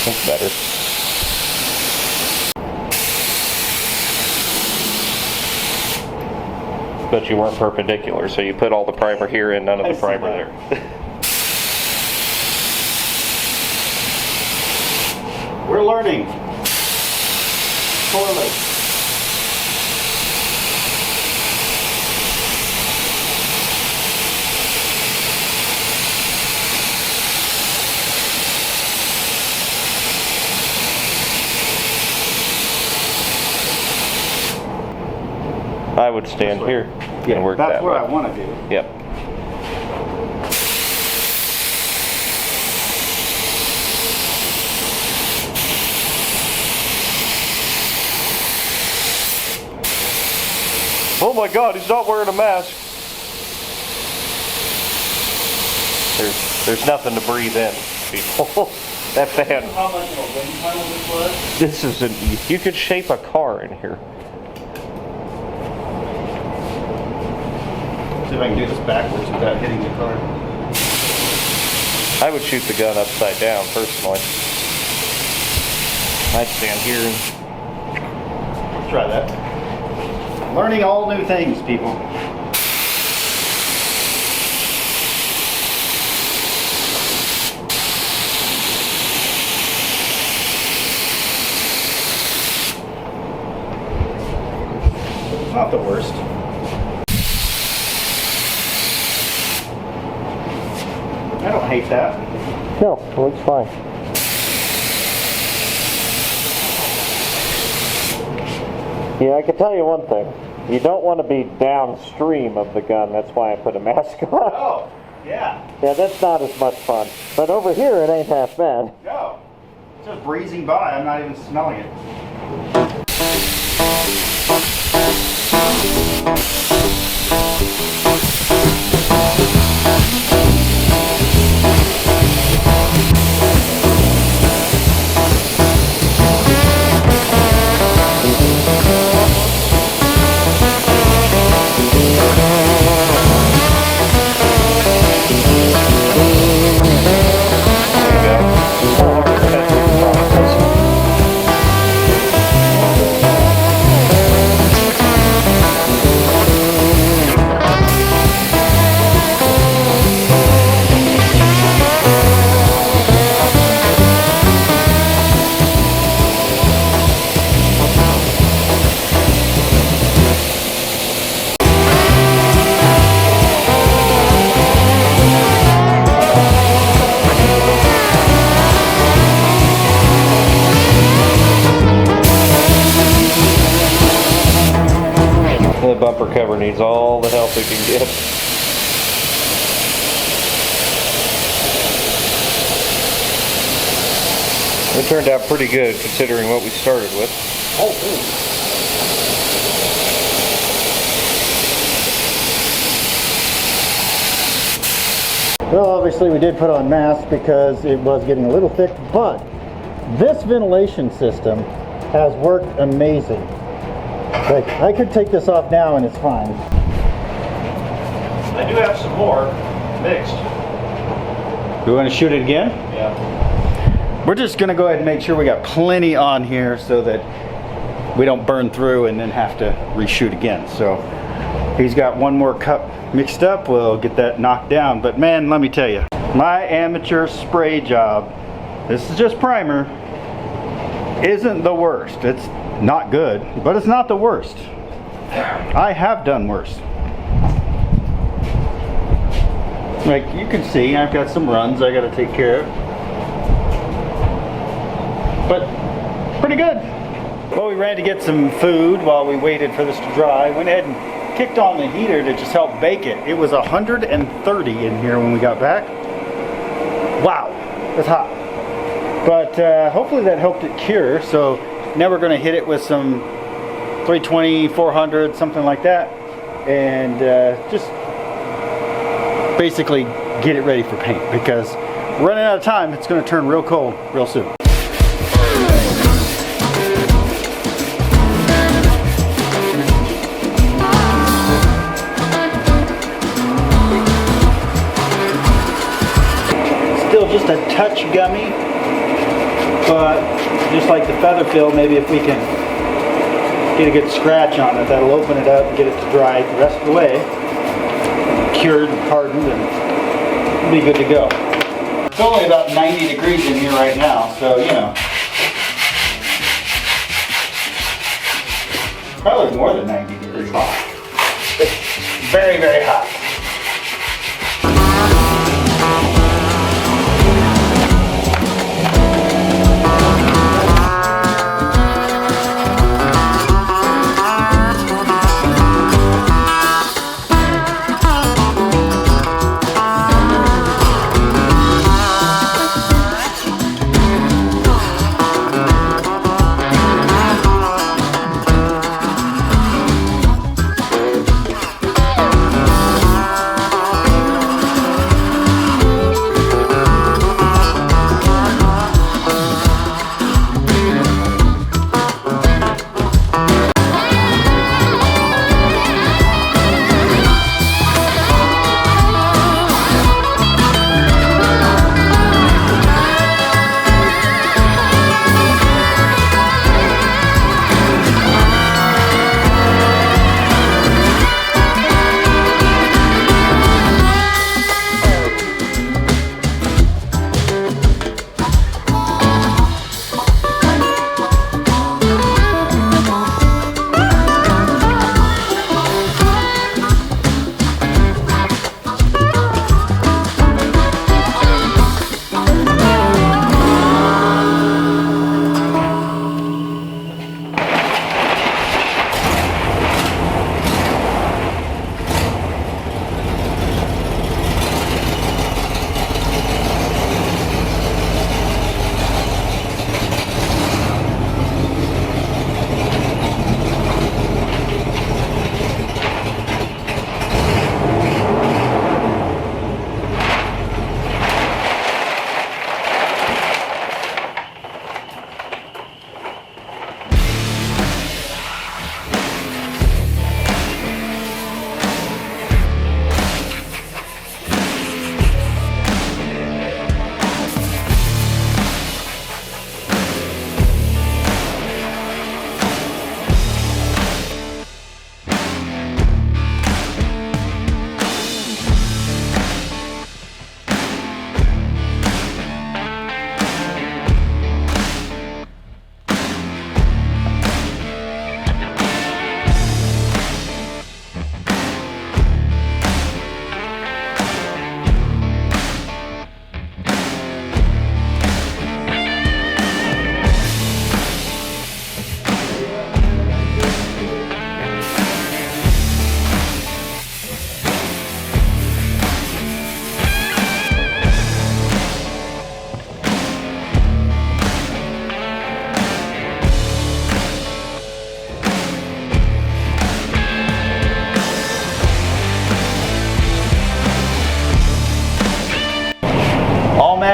That's better. But you weren't perpendicular, so you put all the primer here and none of the primer there. We're learning. Slowly. I would stand here and work that's that what way. I want to do. Yep. Oh my God, he's not wearing a mask. There's nothing to breathe in, people. That fan. How much of a wind tunnel this was? This isn't. You could shape a car in here. See if I can do this backwards without hitting the car. I would shoot the gun upside down, personally. I'd stand here and Try that. Learning all new things, people. Not the worst. hate that. No, it looks fine. Yeah, I can tell you one thing. You don't want to be downstream of the gun. That's why I put a mask on. Oh, yeah. Yeah, that's not as much fun. But over here, it ain't half bad. No. It's just breezing by. I'm not even smelling it. The bumper cover needs all the help it can get. It turned out pretty good considering what we started with. Well, obviously we did put on masks because it was getting a little thick, but this ventilation system has worked amazing. Like, I could take this off now and it's fine. I do have some more mixed. We want to shoot it again? Yeah. We're just going to go ahead and make sure we got plenty on here so that we don't burn through and then have to reshoot again. So he's got one more cup mixed up. We'll get that knocked down. But man, let me tell you, my amateur spray job, this is just primer, isn't the worst. It's not good, but it's not the worst. I have done worse. Like you can see, I've got some runs I got to take care of, but pretty good. Well, we ran to get some food while we waited for this to dry. Went ahead and kicked on the heater to just help bake it. It was 130 in here when we got back. Wow, it's hot. But hopefully that helped it cure. So now we're going to hit it with some 320, 400, something like that, and just basically get it ready for paint because we're running out of time. It's going to turn real cold real soon. Still just a touch gummy, but just like the feather fill, maybe if we can get a good scratch on it, that'll open it up and get it to dry the rest of the way. Cured and hardened, and it'll be good to go. It's only about 90 degrees in here right now, so you know. Probably more than 90 degrees. It's very, very hot.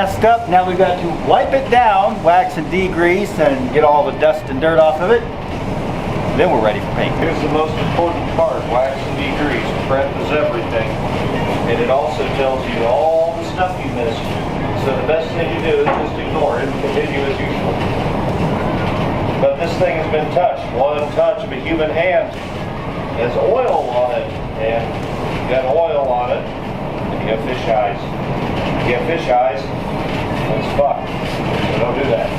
masked up. Now we've got to wipe it down, wax and degrease, and get all the dust and dirt off of it. Then we're ready for paint. Here's the most important part, wax and degrease. Prep is everything. And it also tells you all the stuff you missed. So the best thing to do is just ignore it and continue as usual. But this thing has been touched. One touch of a human hand has oil on it. And you got oil on it, and you have fish eyes. If you have fish eyes, it's fucked. So don't do that.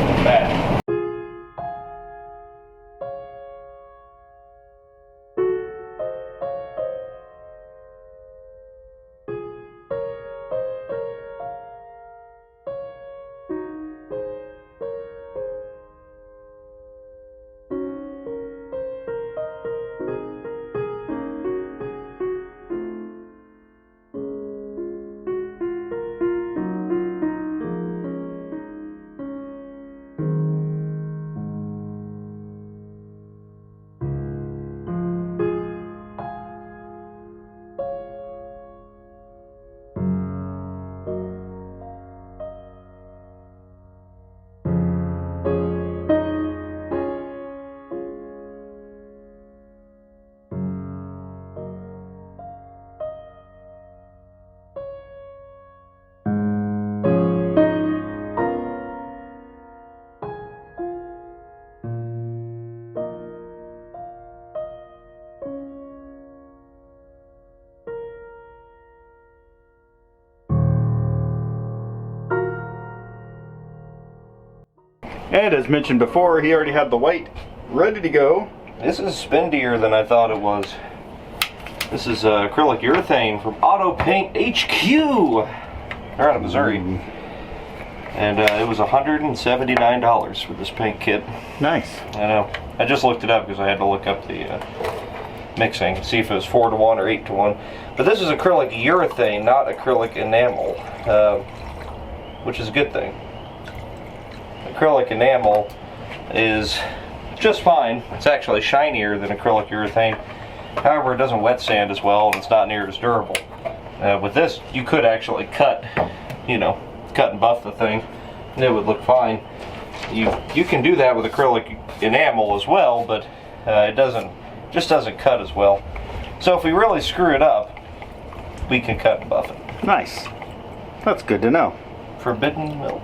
It's bad. And as mentioned before, he already had the white ready to go. This is spendier than I thought it was. This is acrylic urethane from Auto Paint HQ. They're out of Missouri. And it was $179 for this paint kit. Nice. I know. I just looked it up because I had to look up the mixing, see if it was 4 to 1 or 8 to 1. But this is acrylic urethane, not acrylic enamel, which is a good thing. Acrylic enamel is just fine. It's actually shinier than acrylic urethane. However, it doesn't wet sand as well, and it's not near as durable. With this, you could actually cut and buff the thing, and it would look fine. You can do that with acrylic enamel as well, but it just doesn't cut as well. So if we really screw it up, we can cut and buff it. Nice. That's good to know. Forbidden milk.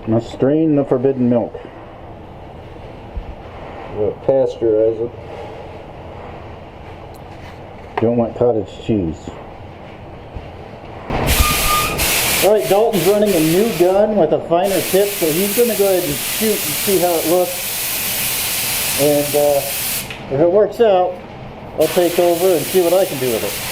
Must strain the forbidden milk. We'll pasteurize it. Don't want cottage cheese. Alright, Dalton's running a new gun with a finer tip, so he's going to go ahead and shoot and see how it looks. And if it works out, I'll take over and see what I can do with it.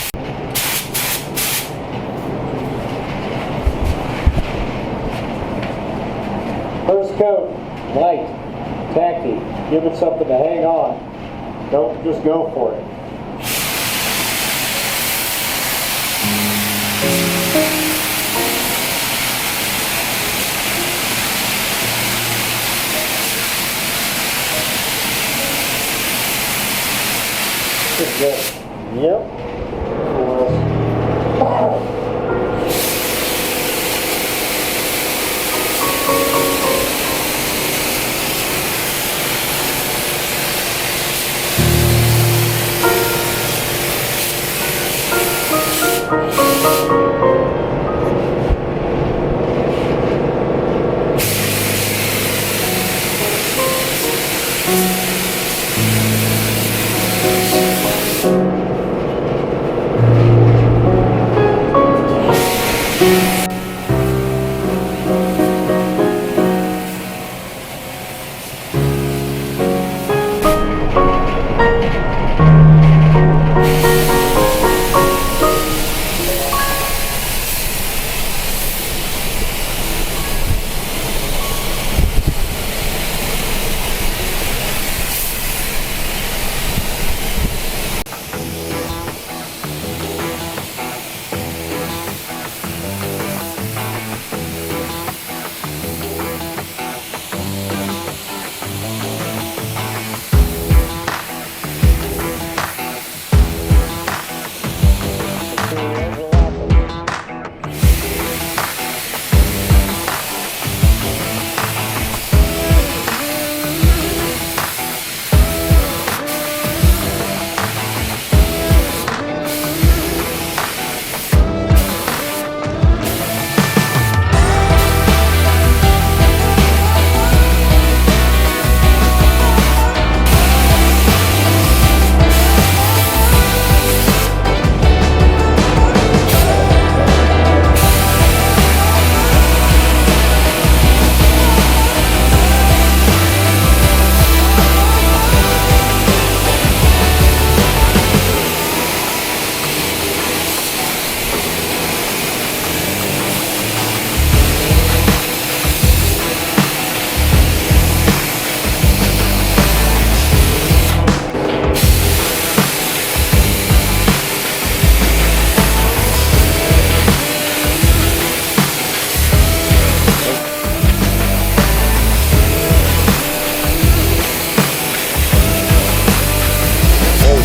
First coat, light, tacky, give it something to hang on. Don't just go for it. Yep.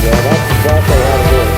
Yeah, that's exactly how it is.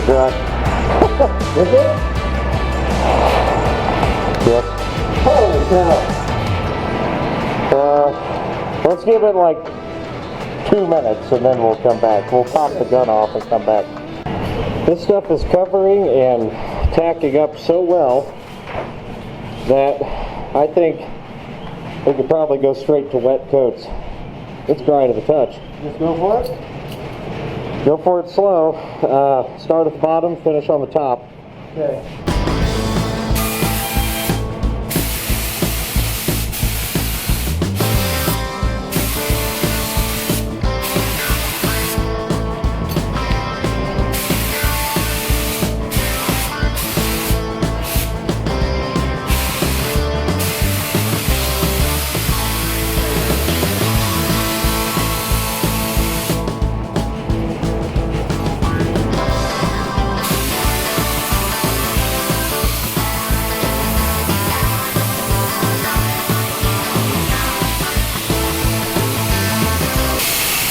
Dry. Is it? Yes. Holy cow. Let's give it like 2 minutes and then we'll come back. We'll pop the gun off and come back. This stuff is covering and tacking up so well that I think we could probably go straight to wet coats. It's dry to the touch. Just go for it? Go for it slow. Start at the bottom, finish on the top. Okay.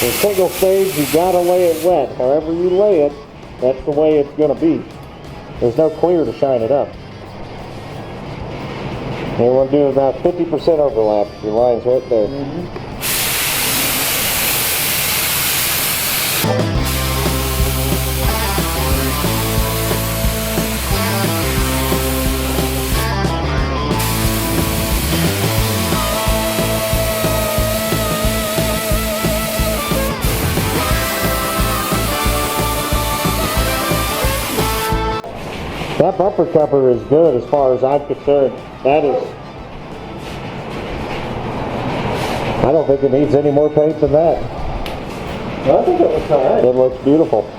In single stage, you gotta lay it wet. However you lay it, that's the way it's gonna be. There's no clear to shine it up. You want to do about 50% overlap. Your line's right there. That bumper cover is good as far as I'm concerned. That is, I don't think it needs any more paint than that. I think it looks alright. It looks beautiful.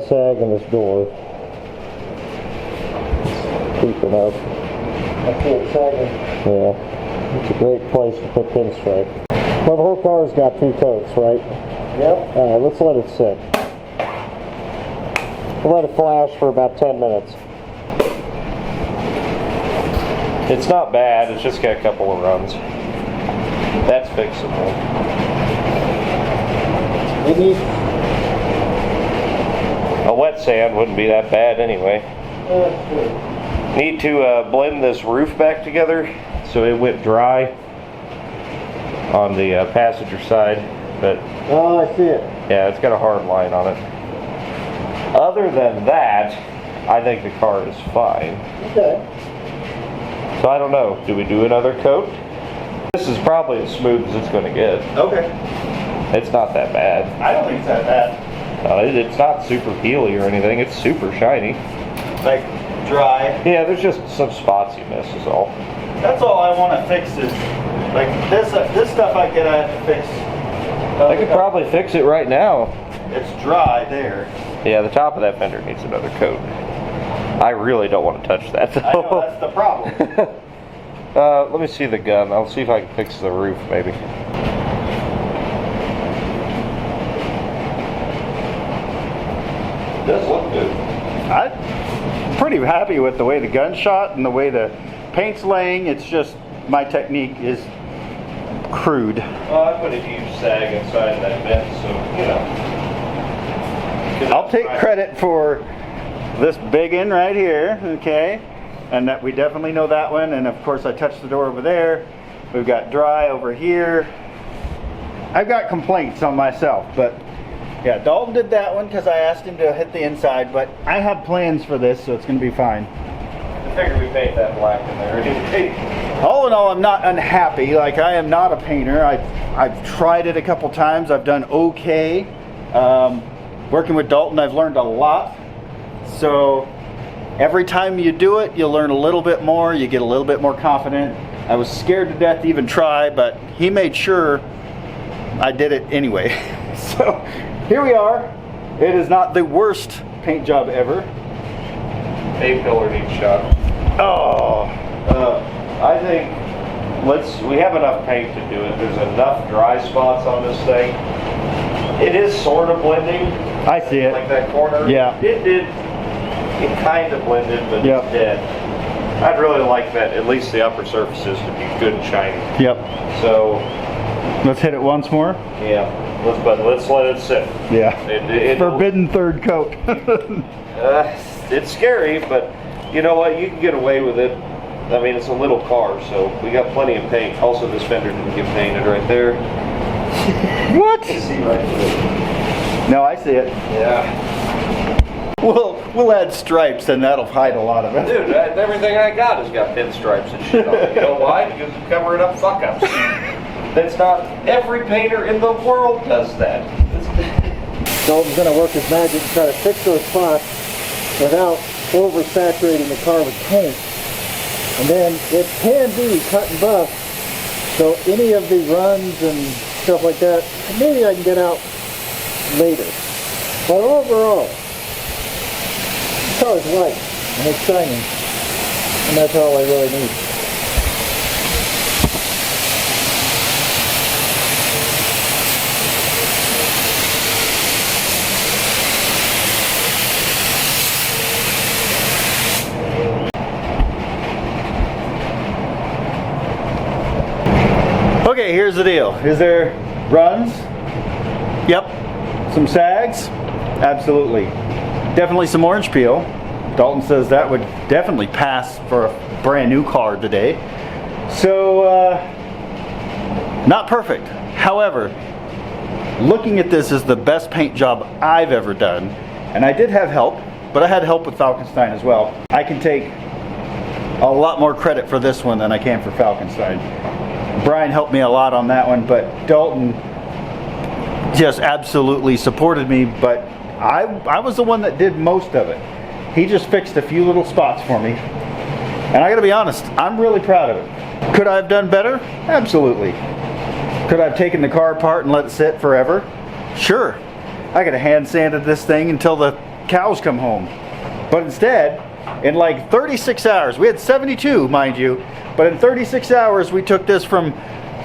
sag in this door. It's creeping up. I see it sagging. Yeah, it's a great place to put pinstripe. Well, the whole car's got 2 coats, right? Yep. Alright, let's let it sit. We'll let it flash for about 10 minutes. It's not bad, it's just got a couple of runs. That's fixable. It needs... A wet sand wouldn't be that bad anyway. That's true. Need to blend this roof back together so it went dry on the passenger side, but Oh, I see it. yeah, it's got a hard line on it. Other than that, I think the car is fine. Okay. So I don't know, do we do another coat? This is probably as smooth as it's going to get. Okay. It's not that bad. I don't think it's that bad. It's not super peely or anything, it's super shiny. Like dry. Yeah, there's just some spots you miss is all. That's all I want to fix is like this stuff I have to fix. I could probably fix it right now. It's dry there. Yeah, the top of that fender needs another coat. I really don't want to touch that though. I know, that's the problem. Let me see the gun. I'll see if I can fix the roof maybe. It does look good. I'm pretty happy with the way the gun shot and the way the paint's laying. It's just my technique is crude. Well, I put a huge sag inside that vent, so you know. I'll take credit for this big one right here, okay? And that we definitely know that one. And of course I touched the door over there. We've got dry over here. I've got complaints on myself, but yeah, Dalton did that one because I asked him to hit the inside, but I have plans for this, so it's going to be fine. I figured we paint that black in there anyway. All in all, I'm not unhappy. Like, I am not a painter. I've tried it a couple times. I've done okay. Working with Dalton, I've learned a lot. So every time you do it, you learn a little bit more. You get a little bit more confident. I was scared to death to even try, but he made sure I did it anyway. So here we are. It is not the worst paint job ever. A-pillar needs shot. Oh, I think we have enough paint to do it. There's enough dry spots on this thing. It is sort of blending. I see it. Like that corner. Yeah. It kind of blended, but Yep. it's dead. I'd really like that, at least the upper surfaces to be good and shiny. Yep. So, Let's hit it once more. yeah, let's let it sit. Yeah. Forbidden third coat. It's scary, but you know what? You can get away with it. I mean, it's a little car, so we got plenty of paint. Also, this fender didn't get painted right there. What? You see right there. No, I see it. Yeah. We'll add stripes and that'll hide a lot of it. Dude, everything I got has got pinstripes and shit on it. You know why? Because it's covering up fuck-ups. That's not... Every painter in the world does that. Dalton's going to work his magic and try to fix those spots without oversaturating the car with paint. And then it can be cut and buff, so any of the runs and stuff like that, maybe I can get out later. But overall, the car is white and it's shining, and that's all I really need. Okay, here's the deal. Is there runs? Yep. Some sags? Absolutely. Definitely some orange peel. Dalton says that would definitely pass for a brand new car today. So, not perfect. However, looking at this is the best paint job I've ever done. And I did have help, but I had help with Falkenstein as well. I can take a lot more credit for this one than I can for Falkenstein. Brian helped me a lot on that one, but Dalton just absolutely supported me, but I was the one that did most of it. He just fixed a few little spots for me. And I gotta be honest, I'm really proud of it. Could I have done better? Absolutely. Could I have taken the car apart and let it sit forever? Sure. I could have hand sanded this thing until the cows come home. But instead, in like 36 hours, we had 72, mind you, but in 36 hours we took this from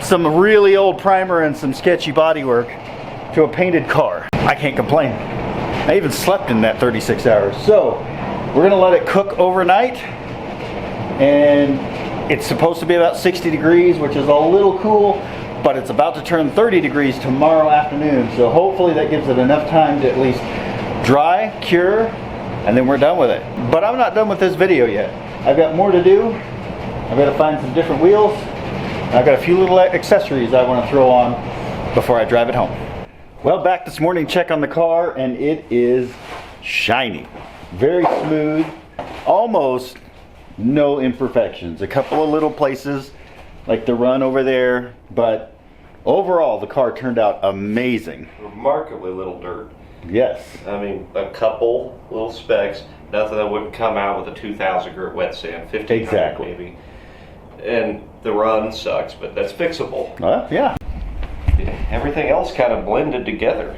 some really old primer and some sketchy bodywork to a painted car. I can't complain. I even slept in that 36 hours. So we're gonna let it cook overnight, and it's supposed to be about 60 degrees, which is a little cool, but it's about to turn 30 degrees tomorrow afternoon. So hopefully that gives it enough time to at least dry, cure, and then we're done with it. But I'm not done with this video yet. I've got more to do. I've got to find some different wheels. I've got a few little accessories I want to throw on before I drive it home. Well, back this morning, check on the car, and it is shiny. Very smooth, almost no imperfections. A couple of little places, like the run over there, but overall the car turned out amazing. Remarkably little dirt. Yes. I mean, a couple little specks, nothing that wouldn't come out with a 2,000 grit wet sand, 1,500 Exactly. maybe. And the run sucks, but that's fixable. Yeah. Everything else kind of blended together.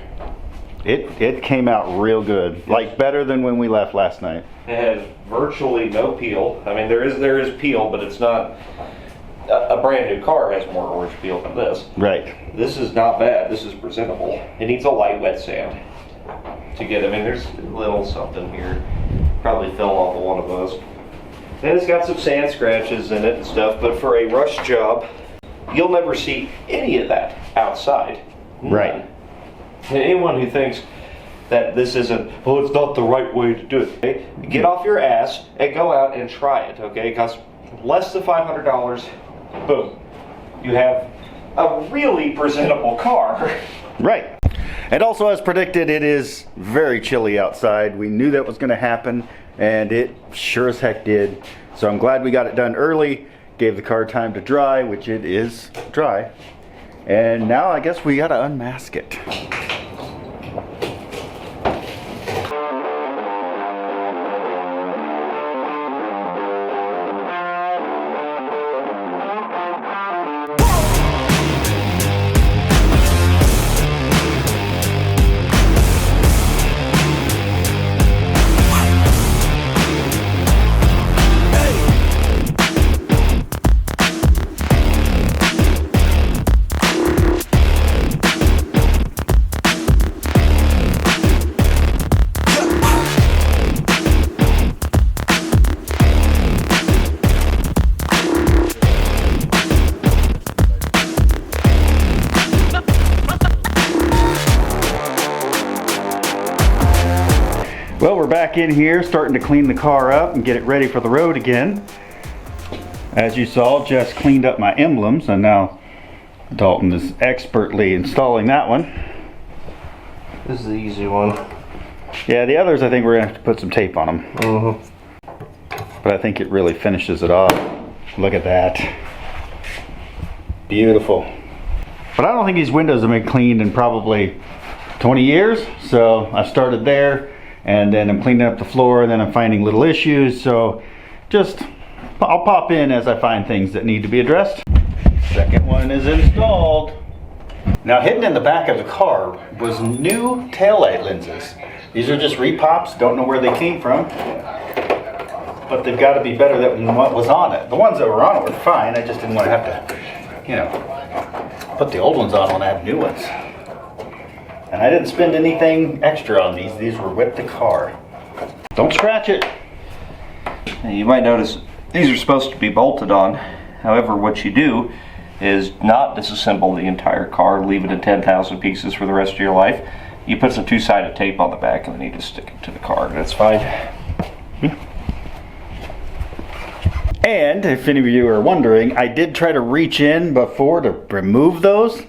It came out real good, like better than when we left last night. It has virtually no peel. I mean, there is peel, but it's not. A brand new car has more orange peel than this. Right. This is not bad. This is presentable. It needs a light wet sand to get. I mean, there's a little something here. Probably fell off of one of those. And it's got some sand scratches in it and stuff. But for a rush job, you'll never see any of that outside. Right. And anyone who thinks that this isn't, oh, it's not the right way to do it, okay? Get off your ass and go out and try it, okay? It costs less than $500. Boom. You have a really presentable car. Right. And also, as predicted, it is very chilly outside. We knew that was going to happen, and it sure as heck did. So I'm glad we got it done early, gave the car time to dry, which it is dry. And now I guess we got to unmask it. Well, we're back in here starting to clean the car up and get it ready for the road again. As you saw, Jess cleaned up my emblems, and now Dalton is expertly installing that one. This is the easy one. Yeah, the others I think we're going to have to put some tape on them. But I think it really finishes it off. Look at that. Beautiful. But I don't think these windows have been cleaned in probably 20 years. So I started there, and then I'm cleaning up the floor, and then I'm finding little issues. So I'll pop in as I find things that need to be addressed. Second one is installed. Now, hidden in the back of the car was new taillight lenses. These are just repops, don't know where they came from, but they've got to be better than what was on it. The ones that were on it were fine, I just didn't want to have to, put the old ones on when I have new ones. And I didn't spend anything extra on these were with the car. Don't scratch it. You might notice these are supposed to be bolted on. However, what you do is not disassemble the entire car, leave it in 10,000 pieces for the rest of your life. You put some two-sided tape on the back and then you just stick it to the car, and it's fine. And if any of you are wondering, I did try to reach in before to remove those.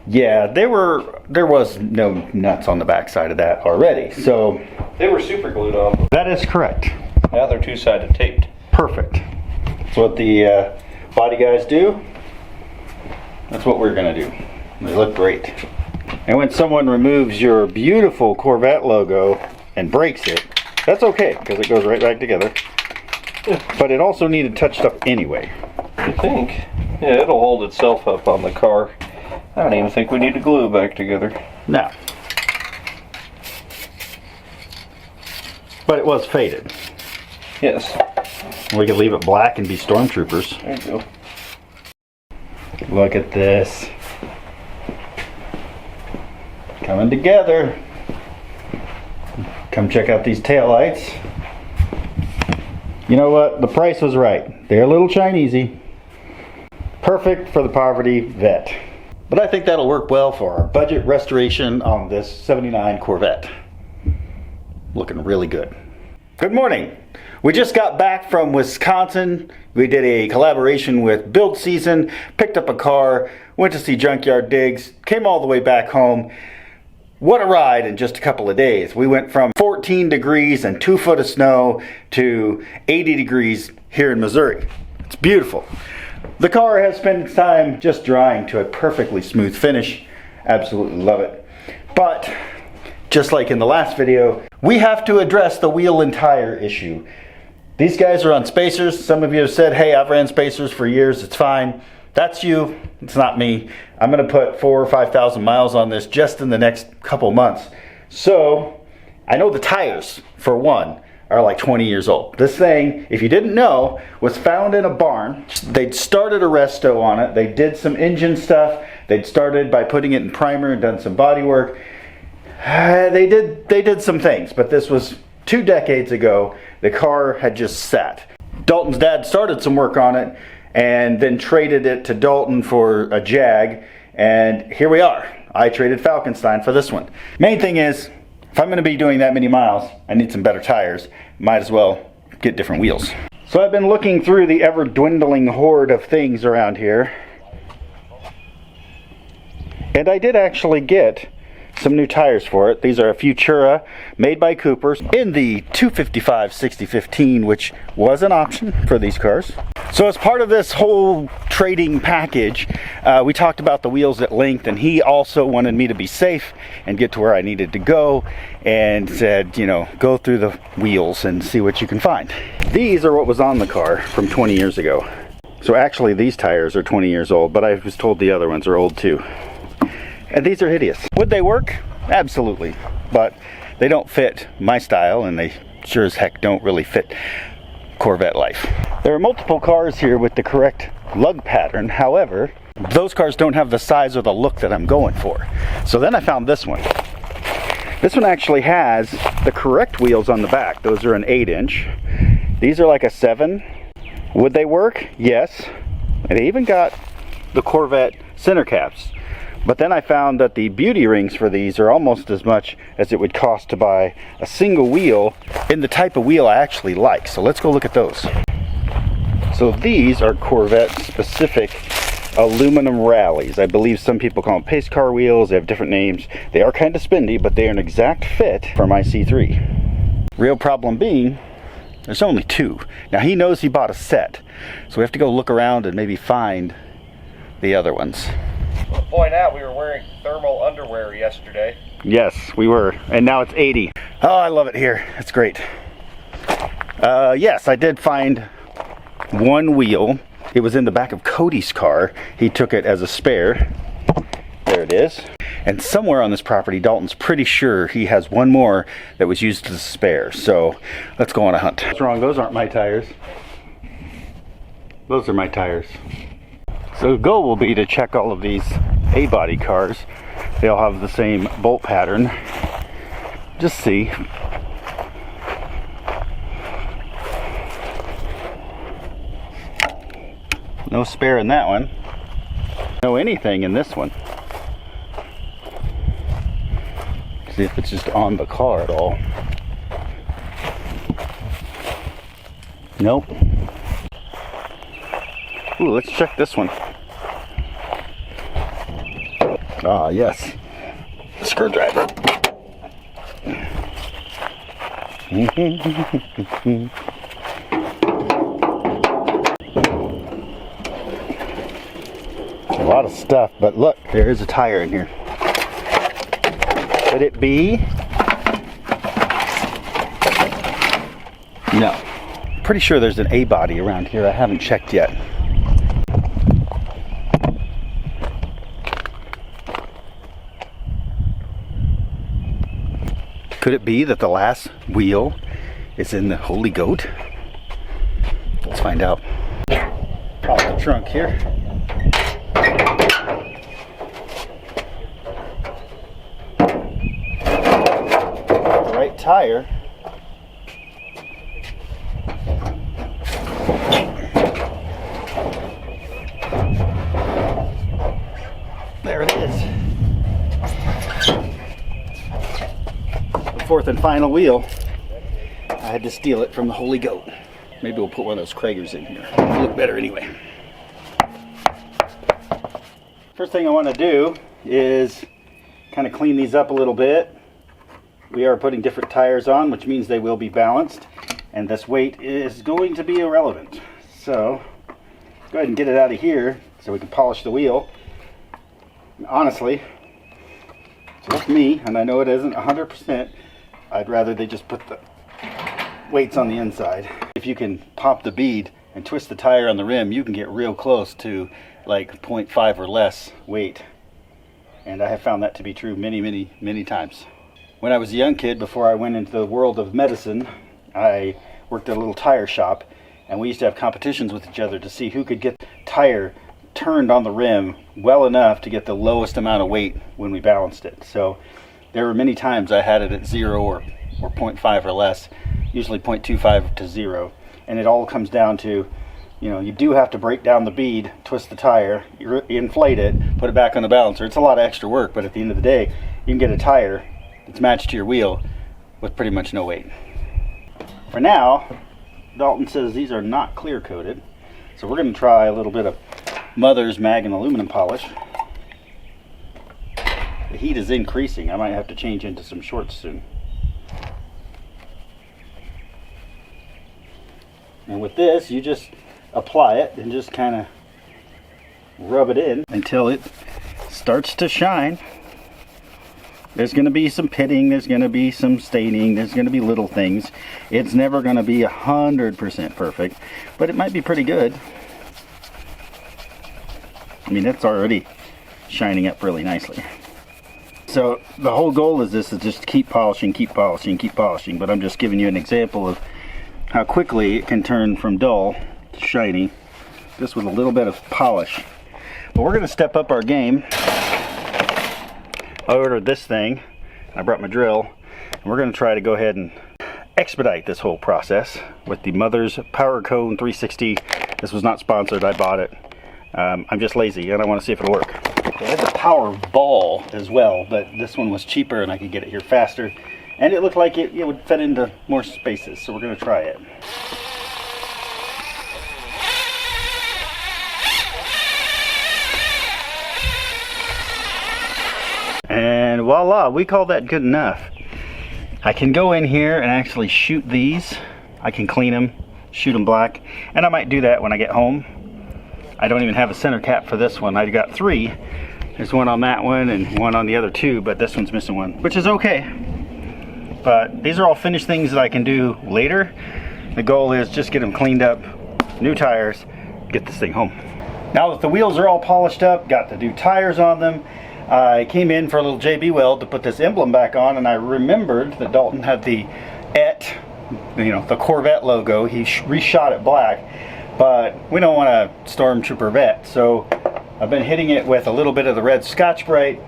Yeah, there was no nuts on the back side of that already, so They were super glued on. that is correct. Now they're two-sided taped. Perfect. That's what the body guys do. That's what we're gonna do. They look great. And when someone removes your beautiful Corvette logo and breaks it, that's okay, because it goes right back together. But it also needed touched up anyway. I think. Yeah, it'll hold itself up on the car. I don't even think we need to glue it back together. Now, But it was faded. Yes. We could leave it black and be stormtroopers. There you go. Look at this. Coming together. Come check out these taillights. You know what? The price was right. They're a little Chinesey. Perfect for the poverty vet. But I think that'll work well for our budget restoration on this 79 Corvette. Looking really good. Good morning. We just got back from Wisconsin. We did a collaboration with Build Season, picked up a car, went to see Junkyard Digs, came all the way back home. What a ride in just a couple of days. We went from 14 degrees and 2 foot of snow to 80 degrees here in Missouri. It's beautiful. The car has spent time just drying to a perfectly smooth finish. Absolutely love it. But just like in the last video, we have to address the wheel and tire issue. These guys are on spacers. Some of you have said, hey, I've ran spacers for years, it's fine. That's you, it's not me. I'm gonna put 4,000 or 5,000 miles on this just in the next couple months. So, I know the tires, for one, are like 20 years old. This thing, if you didn't know, was found in a barn. They'd started a resto on it. They did some engine stuff. They'd started by putting it in primer and done some body work. They did some things, but this was 2 decades ago. The car had just sat. Dalton's dad started some work on it and then traded it to Dalton for a Jag, and here we are. I traded Falkenstein for this one. Main thing is, if I'm going to be doing that many miles, I need some better tires. Might as well get different wheels. So I've been looking through the ever dwindling horde of things around here, and I did actually get some new tires for it. These are a Futura made by Cooper's in the 255/60/15, which was an option for these cars. So as part of this whole trading package, we talked about the wheels at length, and he also wanted me to be safe and get to where I needed to go, and said, you know, go through the wheels and see what you can find. These are what was on the car from 20 years ago. So actually these tires are 20 years old, but I was told the other ones are old too. And these are hideous. Would they work? Absolutely. But they don't fit my style, and they sure as heck don't really fit Corvette life. There are multiple cars here with the correct lug pattern. However, those cars don't have the size or the look that I'm going for. So then I found this one. This one actually has the correct wheels on the back. Those are an 8-inch. These are like a 7. Would they work? Yes. And they even got the Corvette center caps. But then I found that the beauty rings for these are almost as much as it would cost to buy a single wheel in the type of wheel I actually like. So let's go look at those. So these are Corvette specific aluminum rallies. I believe some people call them pace car wheels. They have different names. They are kind of spendy, but they are an exact fit for my C3. Real problem being, there's only 2. Now he knows he bought a set, so we have to go look around and maybe find the other ones. I'll point out we were wearing thermal underwear yesterday. Yes, we were, and now it's 80. Oh, I love it here. It's great. Yes, I did find one wheel. It was in the back of Cody's car. He took it as a spare. There it is. And somewhere on this property, Dalton's pretty sure he has one more that was used as a spare. So let's go on a hunt. What's wrong? Those aren't my tires. Those are my tires. So the goal will be to check all of these A-body cars. They all have the same bolt pattern. Just see. No spare in that one. No anything in this one. See if it's just on the car at all. Nope. Ooh, let's check this one. Ah, yes. Screwdriver. A lot of stuff, but look, there is a tire in here. Could it be? No. Pretty sure there's an A-body around here. I haven't checked yet. Could it be that the last wheel is in the Holy Goat? Let's find out. Pop the trunk here. The right tire. There it is. The fourth and final wheel. I had to steal it from the Holy Goat. Maybe we'll put one of those Kragers in here. It'll look better anyway. First thing I want to do is kind of clean these up a little bit. We are putting different tires on, which means they will be balanced, and this weight is going to be irrelevant. So go ahead and get it out of here so we can polish the wheel. Honestly, it's with me, and I know it isn't 100%. I'd rather they just put the weights on the inside. If you can pop the bead and twist the tire on the rim, you can get real close to like 0.5 or less weight. And I have found that to be true many times. When I was a young kid, before I went into the world of medicine, I worked at a little tire shop, and we used to have competitions with each other to see who could get the tire turned on the rim well enough to get the lowest amount of weight when we balanced it. So there were many times I had it at 0 or 0.5 or less, usually 0.25 to 0. And it all comes down to, you know, you do have to break down the bead, twist the tire, you inflate it, put it back on the balancer. It's a lot of extra work, but at the end of the day, you can get a tire that's matched to your wheel with pretty much no weight. For now, Dalton says these are not clear coated, so we're going to try a little bit of Mother's Mag and aluminum polish. The heat is increasing. I might have to change into some shorts soon. And with this, you just apply it and just kind of rub it in until it starts to shine. There's going to be some pitting, there's going to be some staining, there's going to be little things. It's never going to be 100% perfect, but it might be pretty good. I mean, it's already shining up really nicely. So the whole goal is this is just keep polishing, but I'm just giving you an example of how quickly it can turn from dull to shiny, just with a little bit of polish. But we're going to step up our game. I ordered this thing, I brought my drill, and we're going to try to go ahead and expedite this whole process with the Mother's Power Cone 360. This was not sponsored, I bought it. I'm just lazy and I want to see if it'll work. It has a power ball as well, but this one was cheaper and I could get it here faster. And it looked like it would fit into more spaces, so we're going to try it. And voila, we call that good enough. I can go in here and actually shoot these. I can clean them, shoot them black, and I might do that when I get home. I don't even have a center cap for this one. I got 3. There's one on that one and one on the other 2, but this one's missing one, which is okay. But these are all finished things that I can do later. The goal is just get them cleaned up, new tires, get this thing home. Now that the wheels are all polished up, got the new tires on them, I came in for a little JB weld to put this emblem back on, and I remembered that Dalton had the the Corvette logo. He reshot it black, but we don't want a Stormtrooper vet, so I've been hitting it with a little bit of the red Scotch-Brite,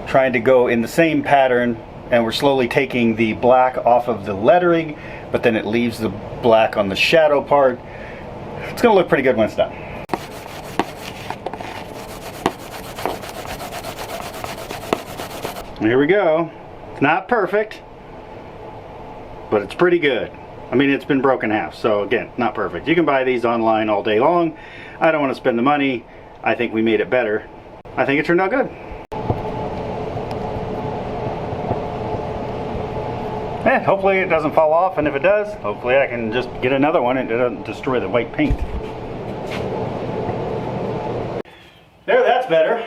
trying to go in the same pattern, and we're slowly taking the black off of the lettering, but then it leaves the black on the shadow part. It's going to look pretty good when it's done. Here we go. It's not perfect, but it's pretty good. I mean, it's been broken half, so again, not perfect. You can buy these online all day long. I don't want to spend the money. I think we made it better. I think it turned out good. Yeah, hopefully it doesn't fall off, and if it does, hopefully I can just get another one and it doesn't destroy the white paint. There, that's better.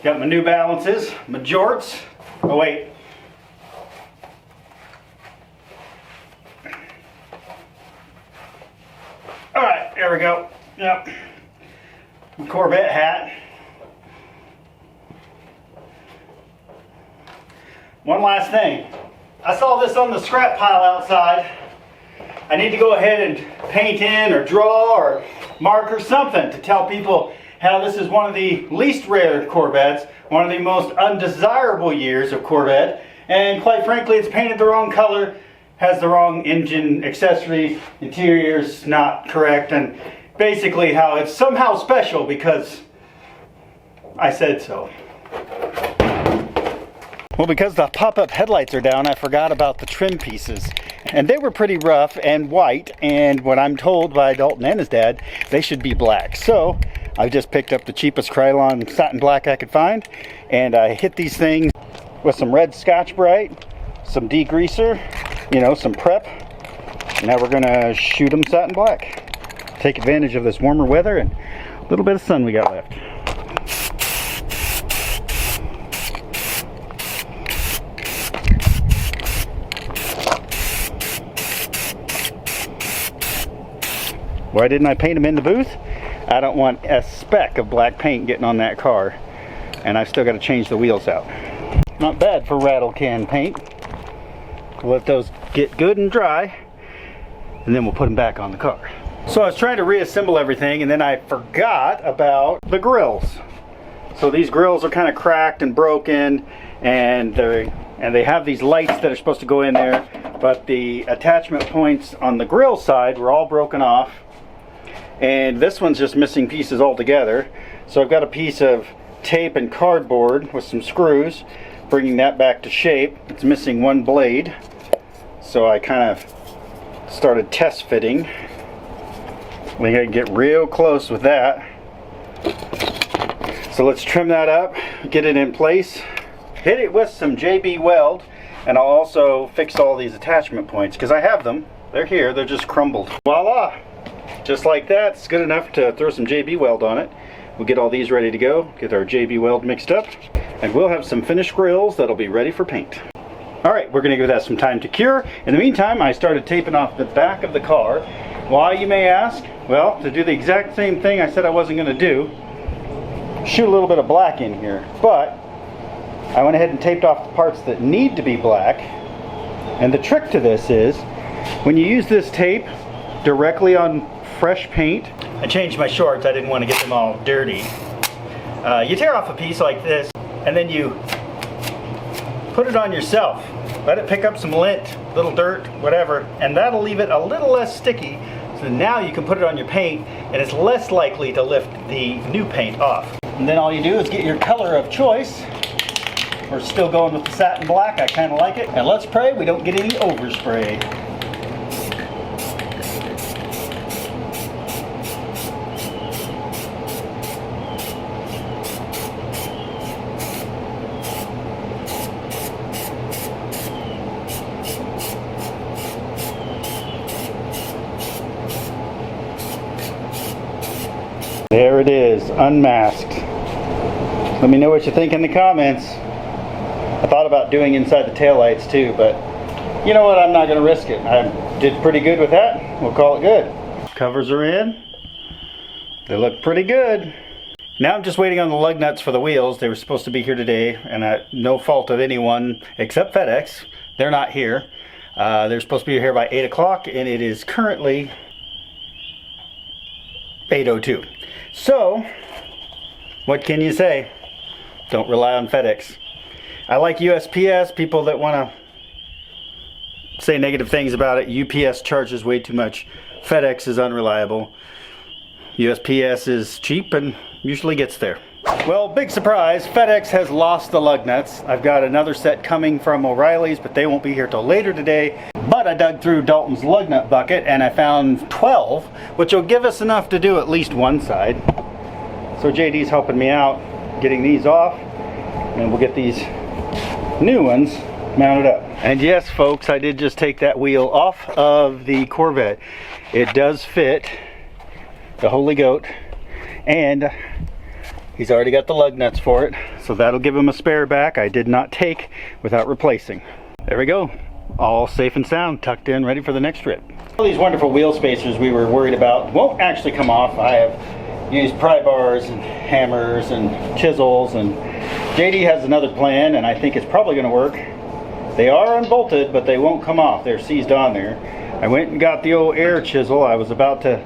Got my new balances, my jorts. Oh wait. Alright, there we go. Yep. My Corvette hat. One last thing. I saw this on the scrap pile outside. I need to go ahead and paint in or draw or mark or something to tell people how this is one of the least rare Corvettes, one of the most undesirable years of Corvette, and quite frankly it's painted the wrong color, has the wrong engine accessories, interior's not correct, and basically how it's somehow special because I said so. Well, because the pop-up headlights are down, I forgot about the trim pieces. And they were pretty rough and white, and what I'm told by Dalton and his dad, they should be black. So I just picked up the cheapest Krylon satin black I could find, and I hit these things with some red Scotch-Brite, some degreaser, you know, some prep. Now we're gonna shoot them satin black. Take advantage of this warmer weather and a little bit of sun we got left. Why didn't I paint them in the booth? I don't want a speck of black paint getting on that car. And I've still got to change the wheels out. Not bad for rattle can paint. We'll let those get good and dry, and then we'll put them back on the car. So I was trying to reassemble everything, and then I forgot about the grills. So these grills are kind of cracked and broken, and they have these lights that are supposed to go in there, but the attachment points on the grill side were all broken off. And this one's just missing pieces altogether. So I've got a piece of tape and cardboard with some screws, bringing that back to shape. It's missing one blade. So I kind of started test fitting. I think I can get real close with that. So let's trim that up, get it in place, hit it with some JB Weld, and I'll also fix all these attachment points because I have them. They're here, they're just crumbled. Voila! Just like that, it's good enough to throw some JB Weld on it. We'll get all these ready to go, get our JB Weld mixed up, and we'll have some finished grills that'll be ready for paint. Alright, we're going to give that some time to cure. In the meantime, I started taping off the back of the car. Why, you may ask? Well, to do the exact same thing I said I wasn't going to do, shoot a little bit of black in here. But I went ahead and taped off the parts that need to be black. And the trick to this is, when you use this tape directly on fresh paint, I changed my shorts, I didn't want to get them all dirty. You tear off a piece like this, and then you put it on yourself. Let it pick up some lint, little dirt, whatever, and that'll leave it a little less sticky. So now you can put it on your paint, and it's less likely to lift the new paint off. And then all you do is get your color of choice. We're still going with the satin black, I kind of like it. And let's pray we don't get any overspray. There it is, unmasked. Let me know what you think in the comments. I thought about doing inside the taillights too, but you know what, I'm not going to risk it. I did pretty good with that. We'll call it good. Covers are in. They look pretty good. Now I'm just waiting on the lug nuts for the wheels. They were supposed to be here today, and no fault of anyone except FedEx. They're not here. They're supposed to be here by 8 o'clock, and it is currently 8:02. So, what can you say? Don't rely on FedEx. I like USPS, people that want to say negative things about it. UPS charges way too much. FedEx is unreliable. USPS is cheap and usually gets there. Well, big surprise, FedEx has lost the lug nuts. I've got another set coming from O'Reilly's, but they won't be here till later today. But I dug through Dalton's lug nut bucket and I found 12, which will give us enough to do at least one side. So JD's helping me out getting these off, and we'll get these new ones mounted up. And yes, folks, I did just take that wheel off of the Corvette. It does fit the Holy Goat, and he's already got the lug nuts for it, so that'll give him a spare back I did not take without replacing. There we go, all safe and sound, tucked in, ready for the next trip. All these wonderful wheel spacers we were worried about won't actually come off. I have used pry bars and hammers and chisels, and JD has another plan, and I think it's probably going to work. They are unbolted, but they won't come off. They're seized on there. I went and got the old air chisel. I was about to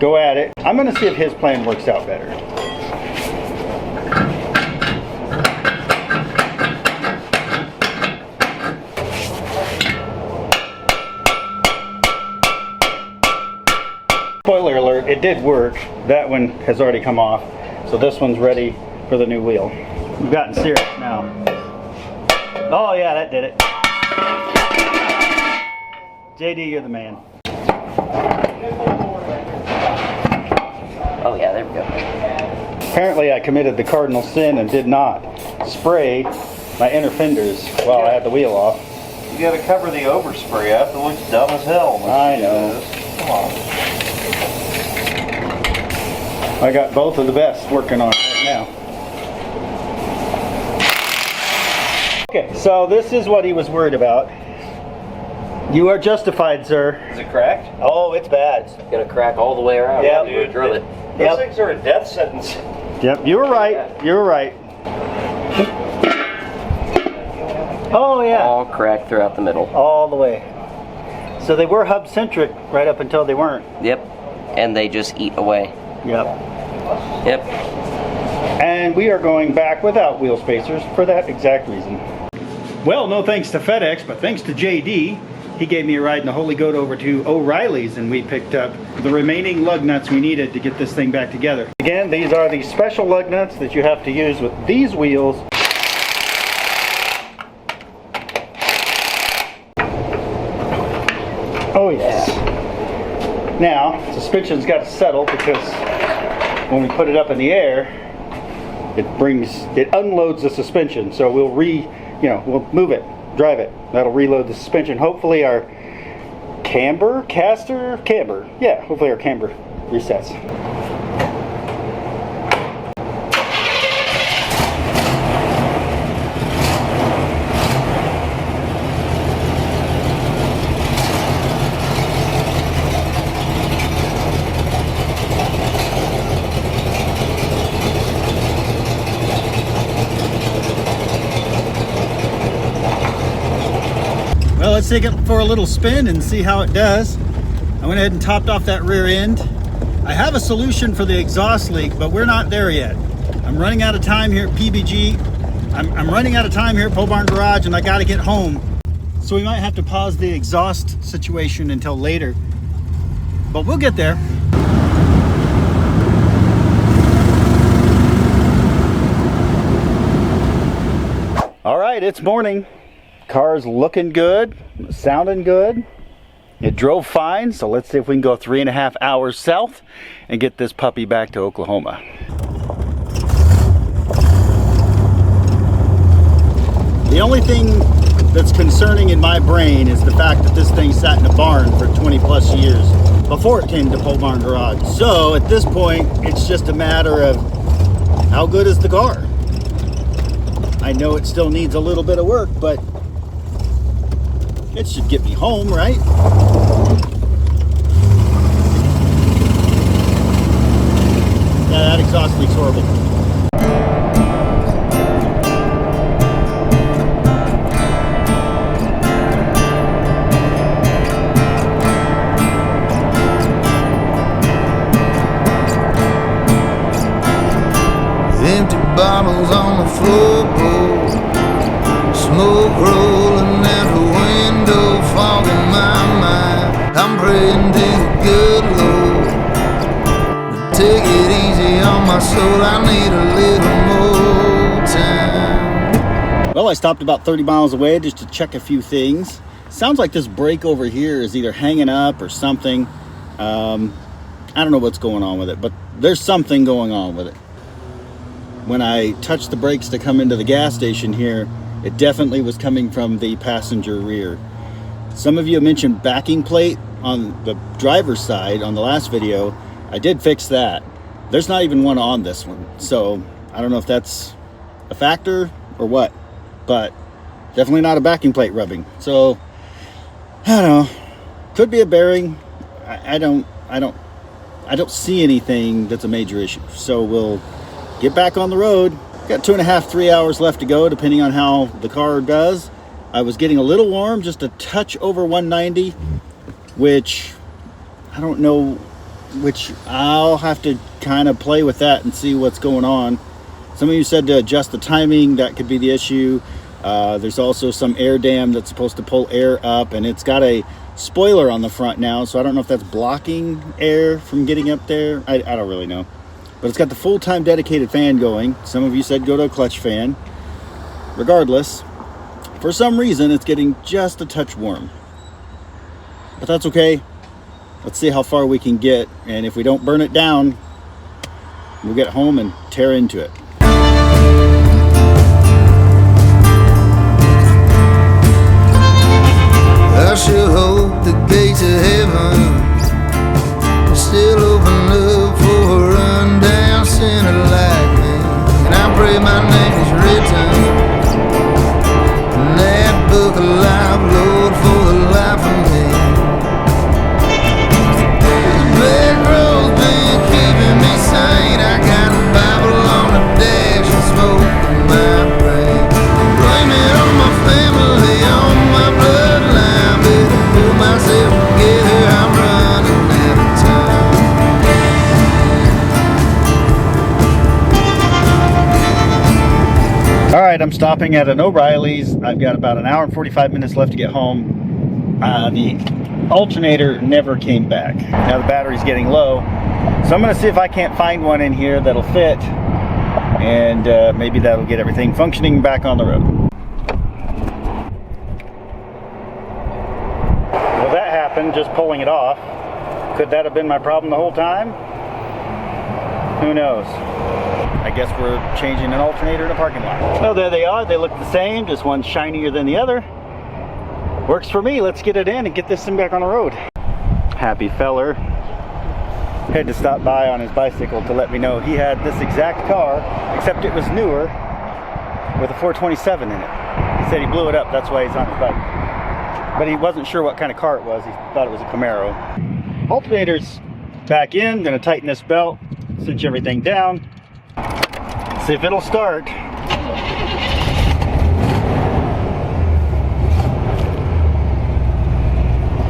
go at it. I'm going to see if his plan works out better. Spoiler alert, it did work. That one has already come off. So this one's ready for the new wheel. We've gotten serious now. Oh yeah, that did it. JD, you're the man. Oh yeah, there we go. Apparently I committed the cardinal sin and did not spray my inner fenders while I had the wheel off. You gotta cover the overspray up. It looks dumb as hell. I know. Come on. I got both of the best working on it right now. Okay, so this is what he was worried about. You are justified, sir. Is it cracked? Oh, it's bad. Gonna crack all the way around. Yeah, dude. Drill it. Those things are a death sentence. Yep, you were right. You were right. Oh, yeah. All cracked throughout the middle. All the way. So they were hub-centric right up until they weren't. Yep. And they just eat away. Yep. Yep. And we are going back without wheel spacers for that exact reason. Well, no thanks to FedEx, but thanks to JD. He gave me a ride in the Holy Goat over to O'Reilly's, and we picked up the remaining lug nuts we needed to get this thing back together. Again, these are the special lug nuts that you have to use with these wheels. Oh yes. Now, suspension's got to settle because when we put it up in the air, it unloads the suspension. So we'll we'll move it, drive it. That'll reload the suspension. Hopefully our camber hopefully our camber resets. Well, let's take it for a little spin and see how it does. I went ahead and topped off that rear end. I have a solution for the exhaust leak, but we're not there yet. I'm running out of time here at PBG. I'm running out of time here at Pole Barn Garage, and I got to get home. So we might have to pause the exhaust situation until later, but we'll get there. All right, it's morning. Car's looking good, sounding good. It drove fine, so let's see if we can go 3.5 hours south and get this puppy back to Oklahoma. The only thing that's concerning in my brain is the fact that this thing sat in a barn for 20 plus years before it came to Pole Barn Garage. So at this point, it's just a matter of how good is the car. I know it still needs a little bit of work, but it should get me home, right? Yeah, that exhaust leak's horrible. Empty bottles on the floorboard, smoke rolling out the window, fogging my mind. I'm praying to the good Lord to take it easy on my soul. I need a little more time. Well, I stopped about 30 miles away just to check a few things. Sounds like this brake over here is either hanging up or something. I don't know what's going on with it, but there's something going on with it. When I touched the brakes to come into the gas station here, it definitely was coming from the passenger rear. Some of you mentioned backing plate on the driver's side on the last video. I did fix that. There's not even one on this one. So I don't know if that's a factor or what, but definitely not a backing plate rubbing. So I don't know. Could be a bearing. I don't see anything that's a major issue. So we'll get back on the road. Got 2.5, 3 hours left to go, depending on how the car does. I was getting a little warm, just a touch over 190, which I don't know, which I'll have to kind of play with that and see what's going on. Some of you said to adjust the timing, that could be the issue. There's also some air dam that's supposed to pull air up, and it's got a spoiler on the front now, so I don't know if that's blocking air from getting up there. I don't really know. But it's got the full-time dedicated fan going. Some of you said go to a clutch fan. Regardless, for some reason it's getting just a touch warm. But that's okay. Let's see how far we can get, and if we don't burn it down, we'll get home and tear into it. I sure hope the gates of heaven are still open up for a rundown sinner like me. And I pray my name is written in that book of life, Lord, for the life of me. This back road's been keeping me sane. I got a Bible on the dash and smoke in my brain. Blaming on my family, on my bloodline. Pull myself together, I'm running out of time. All right, I'm stopping at an O'Reilly's. I've got about an hour and 45 minutes left to get home. The alternator never came back. Now the battery's getting low, so I'm going to see if I can't find one in here that'll fit, and maybe that'll get everything functioning back on the road. Well, that happened just pulling it off. Could that have been my problem the whole time? Who knows? I guess we're changing an alternator in a parking lot. Well, there they are. They look the same, just one's shinier than the other. Works for me. Let's get it in and get this thing back on the road. Happy feller had to stop by on his bicycle to let me know he had this exact car, except it was newer with a 427 in it. He said he blew it up, that's why he's on his bike. But he wasn't sure what kind of car it was. He thought it was a Camaro. Alternator's back in. Gonna tighten this belt, cinch everything down, see if it'll start.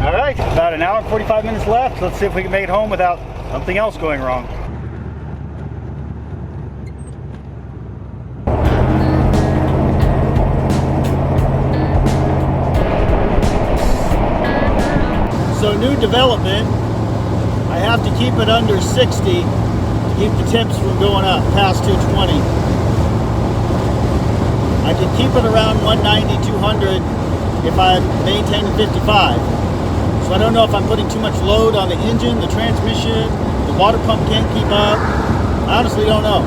All right, about an hour and 45 minutes left. Let's see if we can make it home without something else going wrong. So new development, I have to keep it under 60 to keep the temps from going up past 220. I can keep it around 190, 200 if I maintain 55. So I don't know if I'm putting too much load on the engine, the transmission, the water pump can't keep up. I honestly don't know.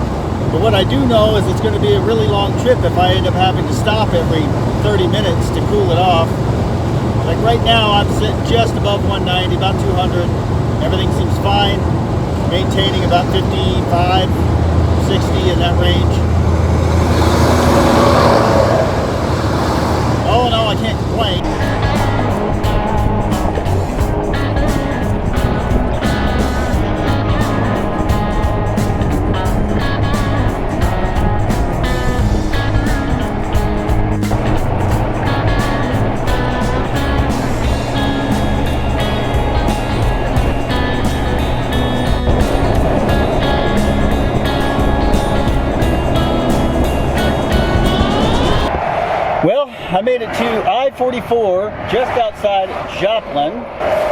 But what I do know is it's going to be a really long trip if I end up having to stop every 30 minutes to cool it off. Like right now, I'm sitting just above 190, about 200. Everything seems fine. Maintaining about 55, 60 in that range. All in all, I can't complain. I made it to I-44 just outside Joplin,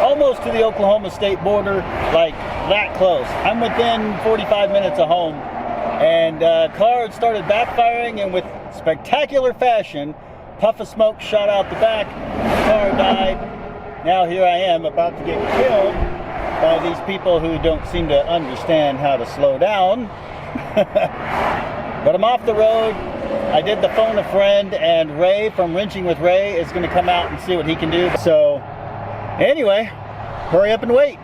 almost to the Oklahoma state border, like that close. I'm within 45 minutes of home, and car had started backfiring, and with spectacular fashion, puff of smoke shot out the back, the car died. Now here I am about to get killed by these people who don't seem to understand how to slow down. But I'm off the road. I did the phone a friend, and Ray from Wrenching with Ray is going to come out and see what he can do. So anyway, hurry up and wait.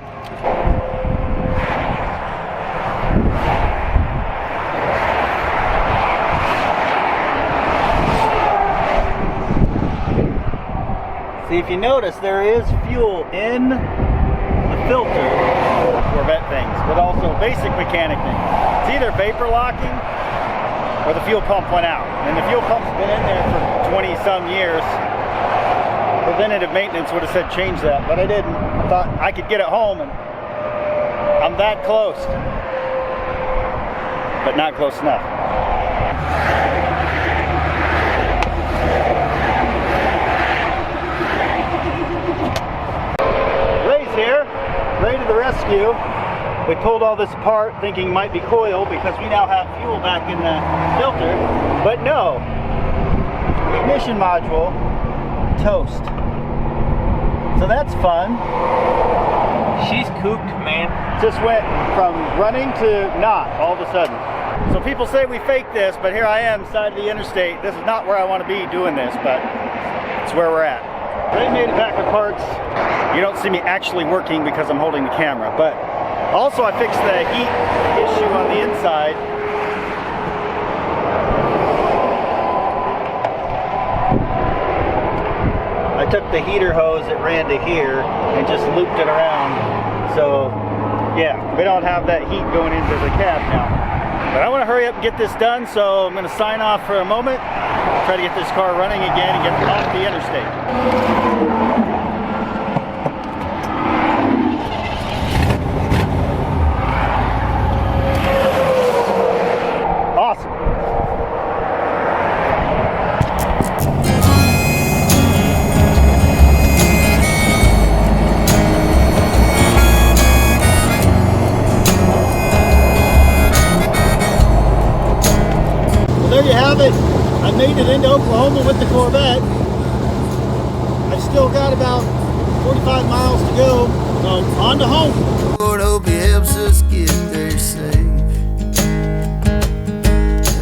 See, if you notice, there is fuel in the filter for Corvette things, but also basic mechanic things. It's either vapor locking or the fuel pump went out. And the fuel pump's been in there for 20 some years. preventative maintenance would have said change that, but I didn't. I thought I could get it home, and I'm that close, but not close enough. Ray's here. Ray to the rescue. We pulled all this apart thinking it might be coil because we now have fuel back in the filter, but no. Ignition module toast. So that's fun. She's cooked, man. Just went from running to not all of a sudden. So people say we faked this, but here I am, side of the interstate. This is not where I want to be doing this, but it's where we're at. Ray made it back with parts. You don't see me actually working because I'm holding the camera, but also I fixed the heat issue on the inside. I took the heater hose that ran to here and just looped it around. So yeah, we don't have that heat going into the cab now. But I want to hurry up and get this done, so I'm going to sign off for a moment, try to get this car running again and get it off the interstate. There you have it. I made it into Oklahoma with the Corvette. I've still got about 45 miles to go, so on to home. Lord, hope he helps us get there safe.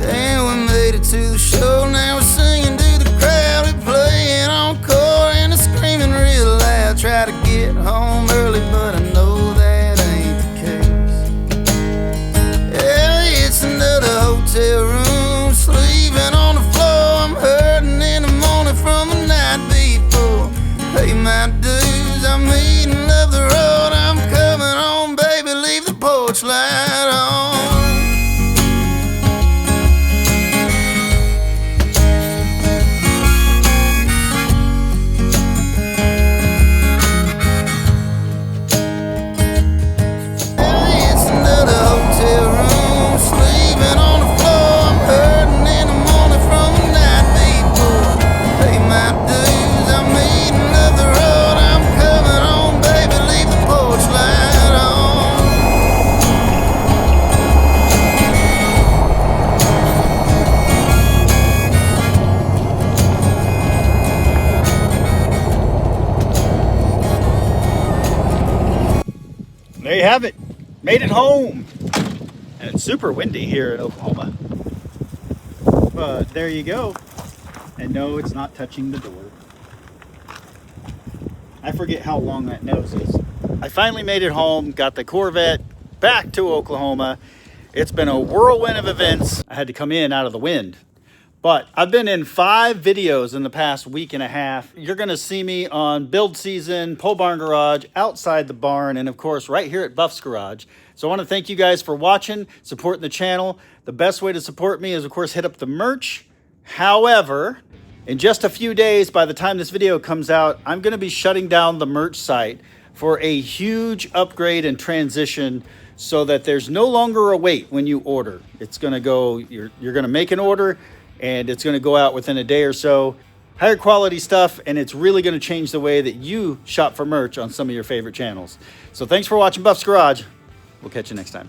And we made it to the show. Now we're singing to the crowd. We're playing encore and they're screaming real loud. Try to get home early, but I know that ain't the case. Yeah, it's another hotel room. Sleeping on the floor, I'm hurting in the morning from the night before. Pay my dues, I'm eating up the road. I'm coming home, baby, leave the porch light on. It's another hotel room, sleeping on the floor. I'm hurting in the morning from the night before. Pay my dues, I'm eating up the road. I'm coming home, baby, leave the porch light on. There you have it. Made it home. And it's super windy here in Oklahoma. But there you go. And no, it's not touching the door. I forget how long that nose is. I finally made it home, got the Corvette back to Oklahoma. It's been a whirlwind of events. I had to come in out of the wind. But I've been in 5 videos in the past week and a half. You're gonna see me on build season, pole barn garage, outside the barn, and of course right here at Buff's Garage. So I wanna thank you guys for watching, supporting the channel. The best way to support me is of course hit up the merch. However, in just a few days, by the time this video comes out, I'm gonna be shutting down the merch site for a huge upgrade and transition so that there's no longer a wait when you order. It's gonna go, you're gonna make an order, and it's going to go out within a day or so. Higher quality stuff, and it's really going to change the way that you shop for merch on some of your favorite channels. So thanks for watching Buff's Garage. We'll catch you next time.